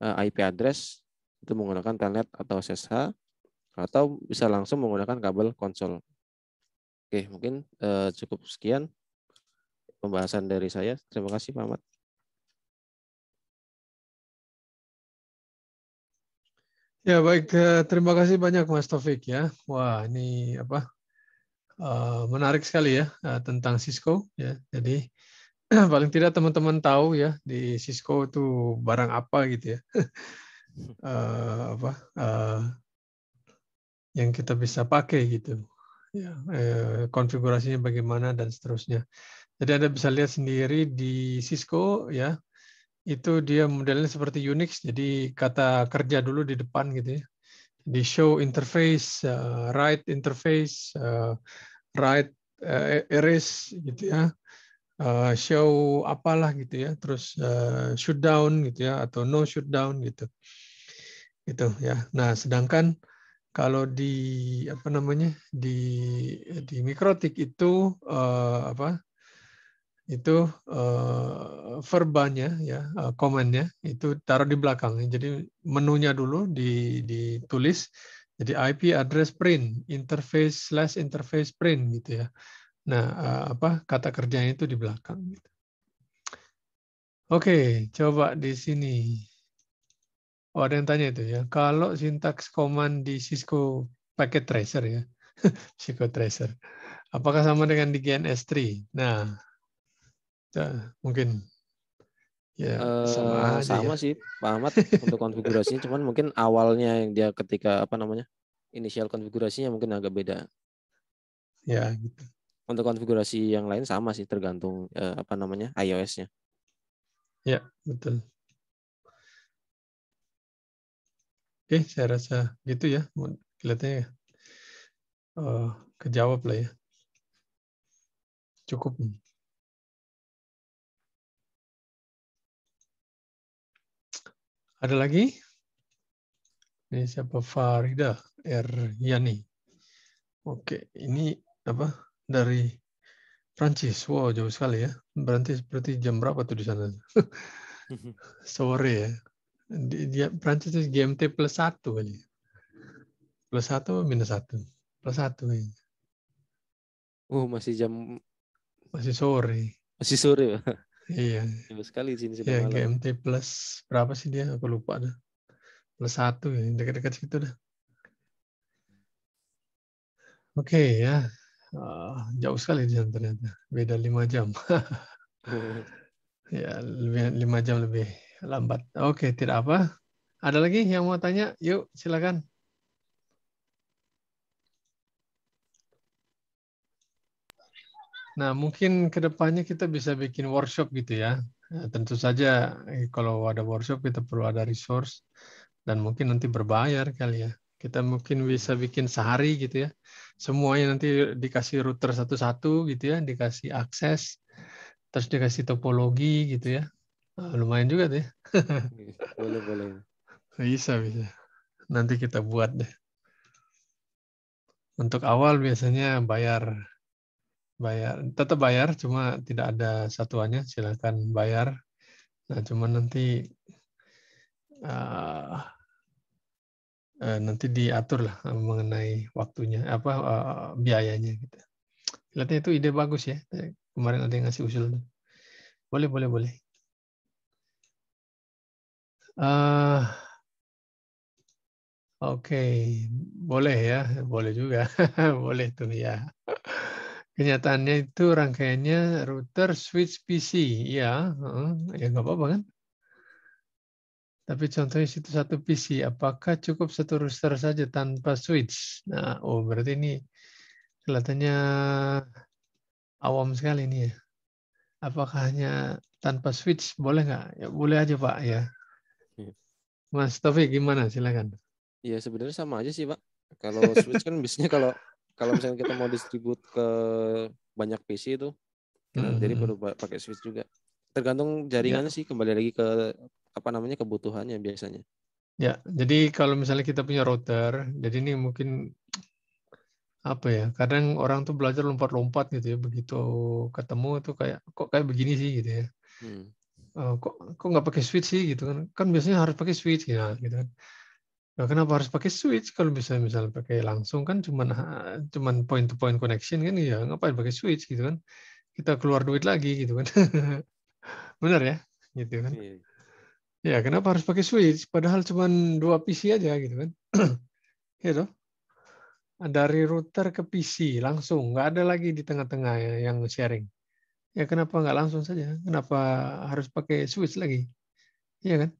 IP address, itu menggunakan Telnet atau SSH, atau bisa langsung menggunakan kabel konsol. Oke, mungkin cukup sekian pembahasan dari saya. Terima kasih Pak Ahmad. Ya baik, terima kasih banyak Mas Taufik ya. Wah ini apa menarik sekali ya tentang Cisco ya. Jadi paling tidak teman-teman tahu ya di Cisco itu barang apa gitu ya. Apa yang kita bisa pakai gitu. Ya, konfigurasinya bagaimana dan seterusnya. Jadi Anda bisa lihat sendiri di Cisco ya. Itu dia modelnya seperti Unix, jadi kata kerja dulu di depan gitu ya. Di show interface, write interface, write erase gitu ya, show apalah gitu ya, terus shutdown gitu ya, atau no shutdown gitu, gitu ya. Nah, sedangkan kalau di apa namanya di Mikrotik itu apa itu verbanya ya command-nya itu taruh di belakang. Jadi menunya dulu ditulis jadi IP address print interface/interface print gitu ya. Nah, apa kata kerjanya itu di belakang gitu. Oke, coba di sini. Oh, ada yang tanya itu ya. Kalau sintaks command di Cisco Packet Tracer ya. Cisco Tracer. Apakah sama dengan di GNS3? Nah, mungkin ya sama aja ya. Sama sih Pak Ahmad untuk konfigurasinya, cuman mungkin awalnya yang dia ketika apa namanya inisial konfigurasinya mungkin agak beda. Ya, gitu. Untuk konfigurasi yang lain sama sih, tergantung apa namanya iOS-nya. Ya, betul. Oke, saya rasa gitu ya. Kelihatannya kejawab lah ya. Cukup. Ada lagi? Ini siapa? Farida R. Yani. Oke, ini apa? Dari Prancis. Wow, jauh sekali ya. Berarti seperti jam berapa tuh di sana? Sore ya. Dia Prancis itu GMT +1 kali. +1 -1? +1 kayaknya. Masih Masih sore. masih sore Pak. Iya. Jauh sekali sini sudah Ya, malam. GMT plus berapa sih dia? Aku lupa dah. +1 ya, dekat-dekat situ dah. Oke ya. Jauh sekali di sana ternyata. Beda 5 jam. Ya, 5 jam lebih lambat. Oke, tidak apa. Ada lagi yang mau tanya? Yuk, silakan. Nah, mungkin ke depannya kita bisa bikin workshop gitu ya. Tentu saja kalau ada workshop kita perlu ada resource dan mungkin nanti berbayar kali ya. Kita mungkin bisa bikin sehari gitu ya. Semuanya nanti dikasih router satu-satu gitu ya, dikasih akses, terus dikasih topologi gitu ya. Lumayan juga deh. Boleh. Bisa. Nanti kita buat deh. Untuk awal biasanya tetap bayar, cuma tidak ada satuannya. Silakan bayar. Nah, cuma nanti nanti diatur lah mengenai waktunya, biayanya gitu. Kelihatannya itu ide bagus ya. Kemarin ada yang ngasih usul. Boleh. Oke, boleh ya, boleh juga, boleh tuh ya. Kenyataannya itu rangkaiannya router switch PC, ya nggak apa-apa kan. Tapi contohnya situ satu PC, apakah cukup satu router saja tanpa switch? Nah, berarti ini kelihatannya awam sekali nih ya. Apakah hanya tanpa switch? Boleh nggak? Ya, boleh aja Pak ya. Mas Taufik gimana? Silakan. Ya sebenarnya sama aja sih Pak. Kalau switch kan biasanya kalau misalnya kita mau distribute ke banyak PC itu, jadi perlu pakai switch juga. Tergantung jaringannya sih, kembali lagi ke apa namanya kebutuhannya biasanya. Ya, jadi kalau misalnya kita punya router, jadi ini mungkin apa ya? Kadang orang tuh belajar lompat-lompat gitu ya, begitu ketemu tuh kok kayak begini sih gitu ya. Kok nggak pakai switch sih gitu kan? Kan biasanya harus pakai switch ya, gitu kan. Nah, kenapa harus pakai switch kalau bisa misalnya pakai langsung kan cuman point to point connection kan ya, ngapain pakai switch gitu kan? Kita keluar duit lagi gitu kan. Benar ya? Gitu kan. Ya, kenapa harus pakai switch? Padahal cuma 2 PC aja gitu kan. Gitu. Dari router ke PC langsung, nggak ada lagi di tengah-tengah yang sharing. Ya kenapa nggak langsung saja? Kenapa harus pakai switch lagi? Iya kan?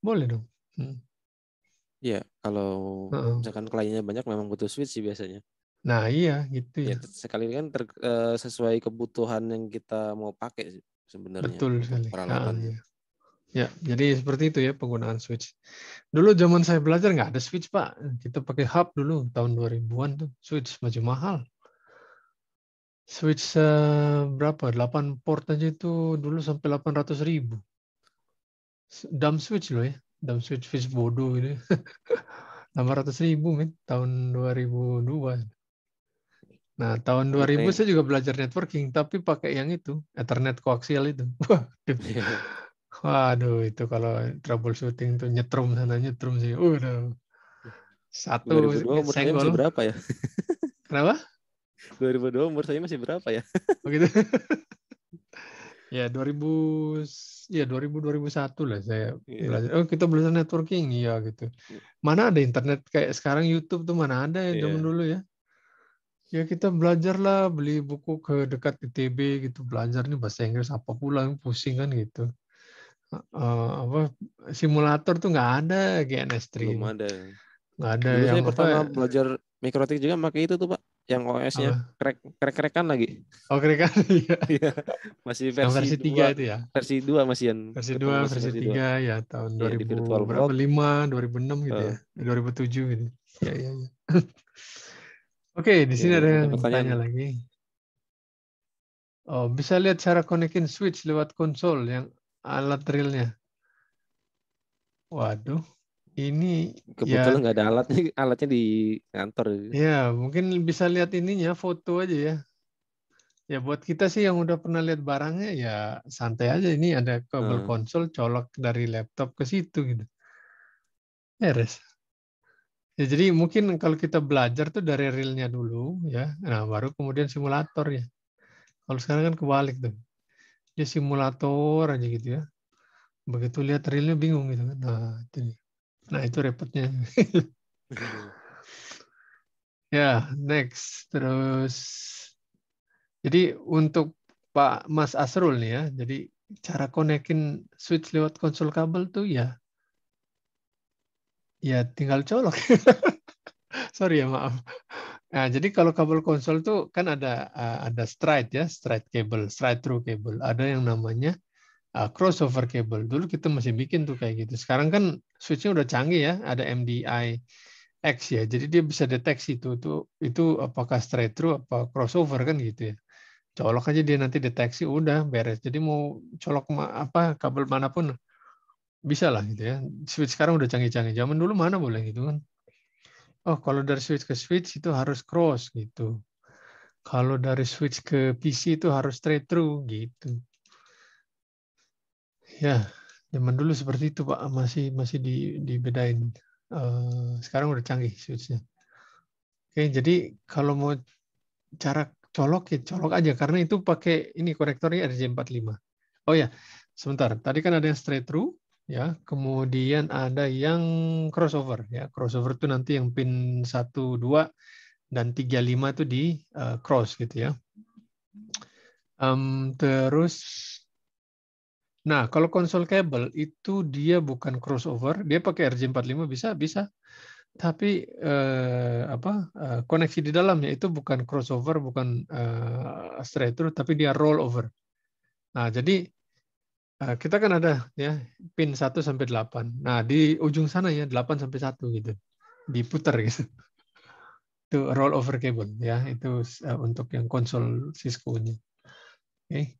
Boleh dong. Iya, kalau Heeh. misalkan kliennya banyak memang butuh switch sih biasanya. Nah iya gitu Ya ya. sekali kan sesuai kebutuhan yang kita mau pakai sih sebenarnya Betul untuk sekali. peralatannya. Ya. Ya, jadi seperti itu ya penggunaan switch. Dulu zaman saya belajar nggak ada switch, Pak. Kita pakai hub dulu tahun 2000-an tuh. Switch masih mahal. Switch berapa? 8 port aja itu dulu sampai 800.000. Dumb switch loh ya. Dumb switch bodoh ini. 800.000 men tahun 2002. Nah, tahun 2000 Ini saya juga belajar networking, tapi pakai yang itu, Ethernet koaksial itu. Waduh, waduh itu kalau troubleshooting tuh nyetrum sana nyetrum sih. Udah. Satu 2002 umur saya masih senggol. berapa ya? Kenapa? 2002 umur saya masih berapa ya? Begitu. Ya 2001 lah saya Iya. belajar. Oh, kita belajar networking, iya gitu. Mana ada internet kayak sekarang YouTube tuh mana ada ya zaman Iya. dulu ya. Ya kita belajar lah, beli buku ke dekat ITB gitu, belajar nih bahasa Inggris apa pula, pusing kan gitu. Apa simulator tuh nggak ada GNS3 Belum itu. ada. Nggak ada Dulu yang saya pertama apa belajar mikrotik juga pakai itu tuh Pak, yang OS-nya apa. krek-krekan lagi. Oh, kan iya. Iya, masih Yang versi versi 3 2, itu ya. versi 2 masihan. Versi Ketemu 2, masih versi versi 2. 3 ya tahun Iya, di 2000 virtual berapa? box. 5, 2006 gitu ya. Eh, 2007 gitu. Ya, ya, ya. Oke, di ya, sini ada ada yang pertanyaan. tanya lagi. Oh, bisa lihat cara konekin switch lewat konsol yang alat realnya. Waduh, ini Kebetulan ya nggak ada alatnya, alatnya di kantor. ya mungkin bisa lihat ininya foto aja ya. Ya buat kita sih yang udah pernah lihat barangnya ya santai aja, ini ada kabel Eh, konsol colok dari laptop ke situ gitu. Beres. Ya, jadi mungkin kalau kita belajar tuh dari realnya dulu ya, nah baru kemudian simulator ya. Kalau sekarang kan kebalik tuh, dia simulator aja gitu ya. Begitu lihat realnya bingung gitu kan. Nah itu repotnya. Ya, next. Terus, jadi untuk Pak Mas Asrul nih ya, jadi cara konekin switch lewat konsol kabel tuh ya tinggal colok. Sorry ya, maaf. Nah, jadi kalau kabel konsol tuh kan ada straight ya, straight cable, straight through cable. Ada yang namanya crossover cable. Dulu kita masih bikin tuh kayak gitu. Sekarang kan switchnya udah canggih ya, ada MDI X ya. Jadi dia bisa deteksi itu apakah straight through apa crossover kan gitu ya. Colok aja dia nanti deteksi udah beres. Jadi mau colok apa kabel manapun bisa lah gitu ya. Switch sekarang udah canggih-canggih. Zaman dulu mana boleh gitu kan. Oh, kalau dari switch ke switch itu harus cross gitu. Kalau dari switch ke PC itu harus straight through gitu. Ya, zaman dulu seperti itu Pak, masih dibedain. Sekarang udah canggih switchnya. Oke, jadi kalau mau cara colok ya colok aja karena itu pakai ini konektornya RJ45. Oh ya, sebentar. Tadi kan ada yang straight through ya, kemudian ada yang crossover ya. Crossover itu nanti yang pin 1, 2 dan 3, 5 itu di cross gitu ya. Terus nah, kalau konsol kabel itu dia bukan crossover, dia pakai RJ45 bisa. Tapi koneksi di dalamnya itu bukan crossover, bukan straight through, tapi dia rollover. Nah, jadi kita kan ada ya pin 1 sampai 8. Nah, di ujung sana ya 8 sampai 1 gitu. Diputar gitu. Itu rollover cable ya, itu untuk yang konsol Cisco-nya. Oke.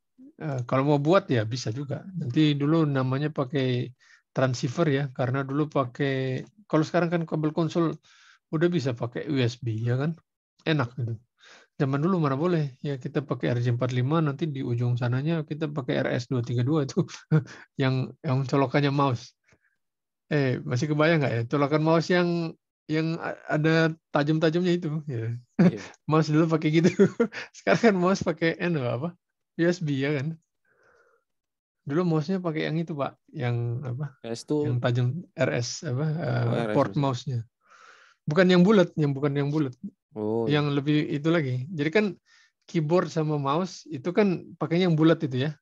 Kalau mau buat ya bisa juga. Nanti dulu namanya pakai transceiver ya, karena dulu pakai kalau sekarang kan kabel konsol udah bisa pakai USB ya kan, enak gitu. Zaman dulu mana boleh ya kita pakai RJ45 nanti di ujung sananya kita pakai RS232 itu yang colokannya mouse. Masih kebayang nggak ya colokan mouse yang ada tajam-tajamnya itu ya. iya. Mouse dulu pakai gitu. Sekarang kan mouse pakai apa? USB ya kan. Dulu mouse-nya pakai yang itu, Pak, yang apa? RS tuh Yang tajam RS apa? RS Port maksudnya. mouse-nya. Bukan yang bulat, Oh, yang lebih itu lagi. Jadi kan keyboard sama mouse itu kan pakainya yang bulat itu ya.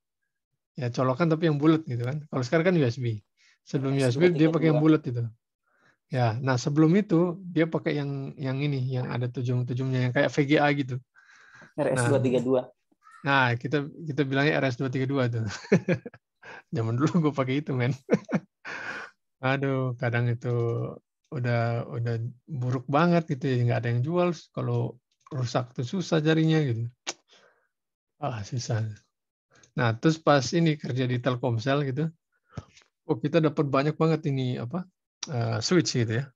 Ya colokan tapi yang bulat gitu kan. Kalau sekarang kan USB. Sebelum USB dia pakai yang bulat itu. Ya, nah sebelum itu dia pakai yang ini, yang ada tujung-tujungnya yang kayak VGA gitu. RS232. Nah, kita bilangnya RS232 tuh. Zaman dulu gue pakai itu, men. Aduh, kadang itu udah buruk banget gitu ya, nggak ada yang jual. Kalau rusak tuh susah jarinya gitu. Susah. Nah, terus pas ini kerja di Telkomsel gitu, kita dapat banyak banget ini apa switch gitu ya.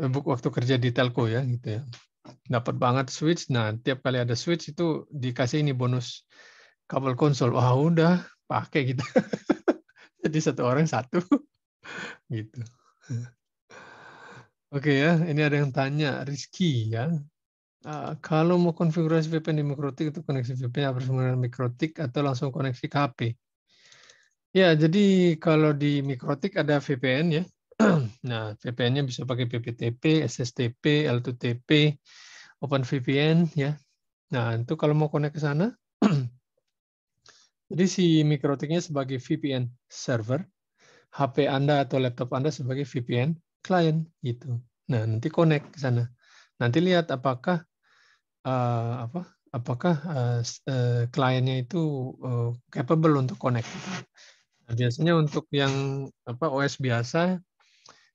Waktu kerja di telco ya gitu ya. Dapat banget switch. Nah, tiap kali ada switch itu dikasih ini bonus kabel konsol. Wah, udah pakai gitu. Jadi satu orang satu gitu. Oke ya, ini ada yang tanya Rizky ya. Kalau mau konfigurasi VPN di Mikrotik itu koneksi VPN harus menggunakan Mikrotik atau langsung koneksi ke HP? Ya, jadi kalau di Mikrotik ada VPN ya. Nah, VPN-nya bisa pakai PPTP, SSTP, L2TP, OpenVPN ya. Nah, itu kalau mau connect ke sana, jadi si Mikrotiknya sebagai VPN server, HP Anda atau laptop Anda sebagai VPN client gitu. Nah, nanti connect ke sana. Nanti lihat apakah kliennya itu capable untuk connect. Nah, biasanya untuk yang OS biasa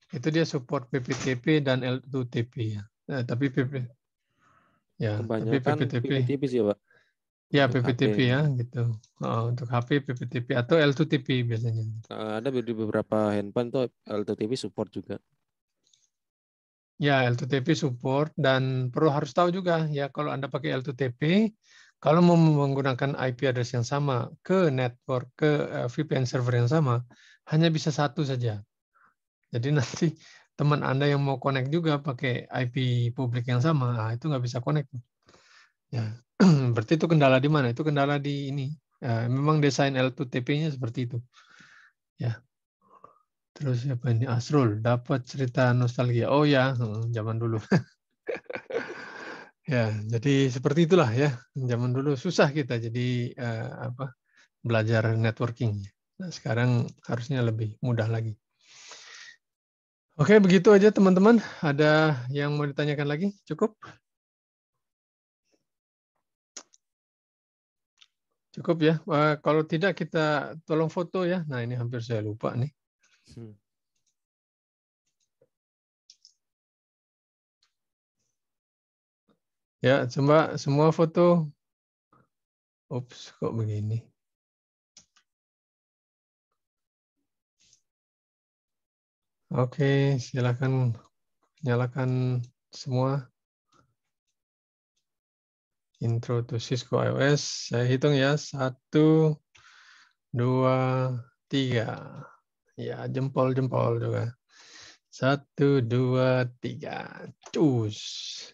itu dia support PPTP dan L2TP ya. Tapi kebanyakan PPTP PPTP sih, Pak. ya Untuk PPTP HP. ya gitu. Untuk HP PPTP atau L2TP biasanya. Ada di beberapa handphone tuh L2TP support juga. Ya, L2TP support dan perlu harus tahu juga ya kalau Anda pakai L2TP, kalau mau menggunakan IP address yang sama ke network ke VPN server yang sama, hanya bisa satu saja. Jadi nanti teman Anda yang mau connect juga pakai IP publik yang sama, itu nggak bisa connect. Ya, berarti itu kendala di mana? Itu kendala di ini. Memang desain L2TP-nya seperti itu. Ya. Terus siapa ini? Asrul, dapat cerita nostalgia. Oh ya, zaman dulu. Ya, jadi seperti itulah ya. Zaman dulu susah kita jadi belajar networking. Nah, sekarang harusnya lebih mudah lagi. Oke, begitu aja teman-teman. Ada yang mau ditanyakan lagi? Cukup? Cukup ya. Kalau tidak kita tolong foto ya. Nah, ini hampir saya lupa nih. Ya, coba semua foto. Ups, kok begini? Oke, silakan nyalakan semua. Intro to Cisco iOS. Saya hitung ya. 1, 2, 3. Ya, jempol-jempol juga. 1, 2, 3. Cus.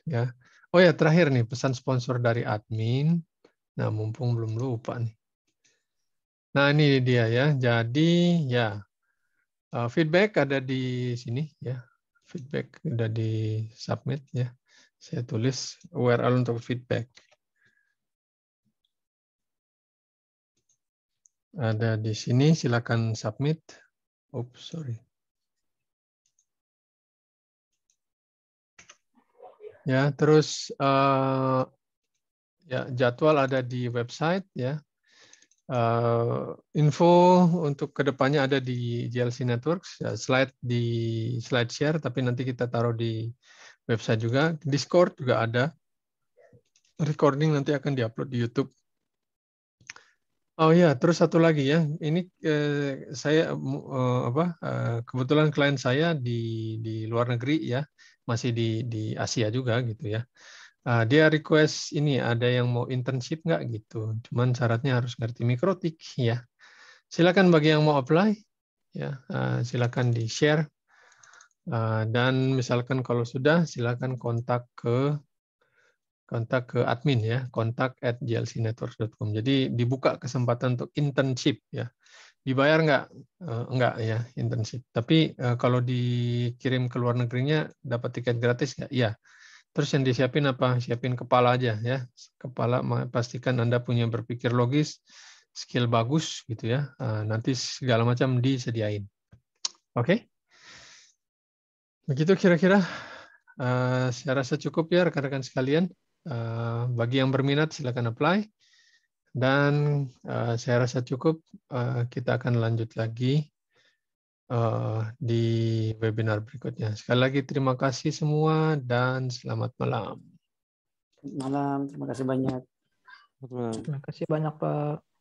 Ya. Oh ya, terakhir nih pesan sponsor dari admin. Nah, mumpung belum lupa nih. Nah, ini dia ya. Jadi ya feedback ada di sini ya. Feedback ada di submit ya. Saya tulis URL untuk feedback. Ada di sini, silakan submit. Oops, sorry. Ya, terus ya jadwal ada di website ya. Info untuk kedepannya ada di GLC Networks. Ya, slide share, tapi nanti kita taruh di website juga. Discord juga ada. Recording nanti akan diupload di YouTube. Oh ya, terus satu lagi ya. Ini saya kebetulan klien saya di luar negeri ya, masih di Asia juga gitu ya. Dia request ini ada yang mau internship nggak gitu. Cuman syaratnya harus ngerti Mikrotik ya. Silakan bagi yang mau apply ya, silakan di share dan misalkan kalau sudah silakan kontak ke kontak ke admin ya, kontak@jlcnetworks.com. Jadi dibuka kesempatan untuk internship ya. Dibayar nggak? Enggak ya, internship. Tapi kalau dikirim ke luar negerinya dapat tiket gratis nggak? Iya. Terus yang disiapin apa? Siapin kepala aja ya. Kepala, pastikan Anda punya berpikir logis, skill bagus gitu ya. Nanti segala macam disediain. Oke? Begitu kira-kira. Saya rasa cukup ya rekan-rekan sekalian. Bagi yang berminat silakan apply. Dan saya rasa cukup. Kita akan lanjut lagi di webinar berikutnya. Sekali lagi terima kasih semua dan selamat malam. Malam, terima kasih banyak. Betul. Terima kasih banyak Pak.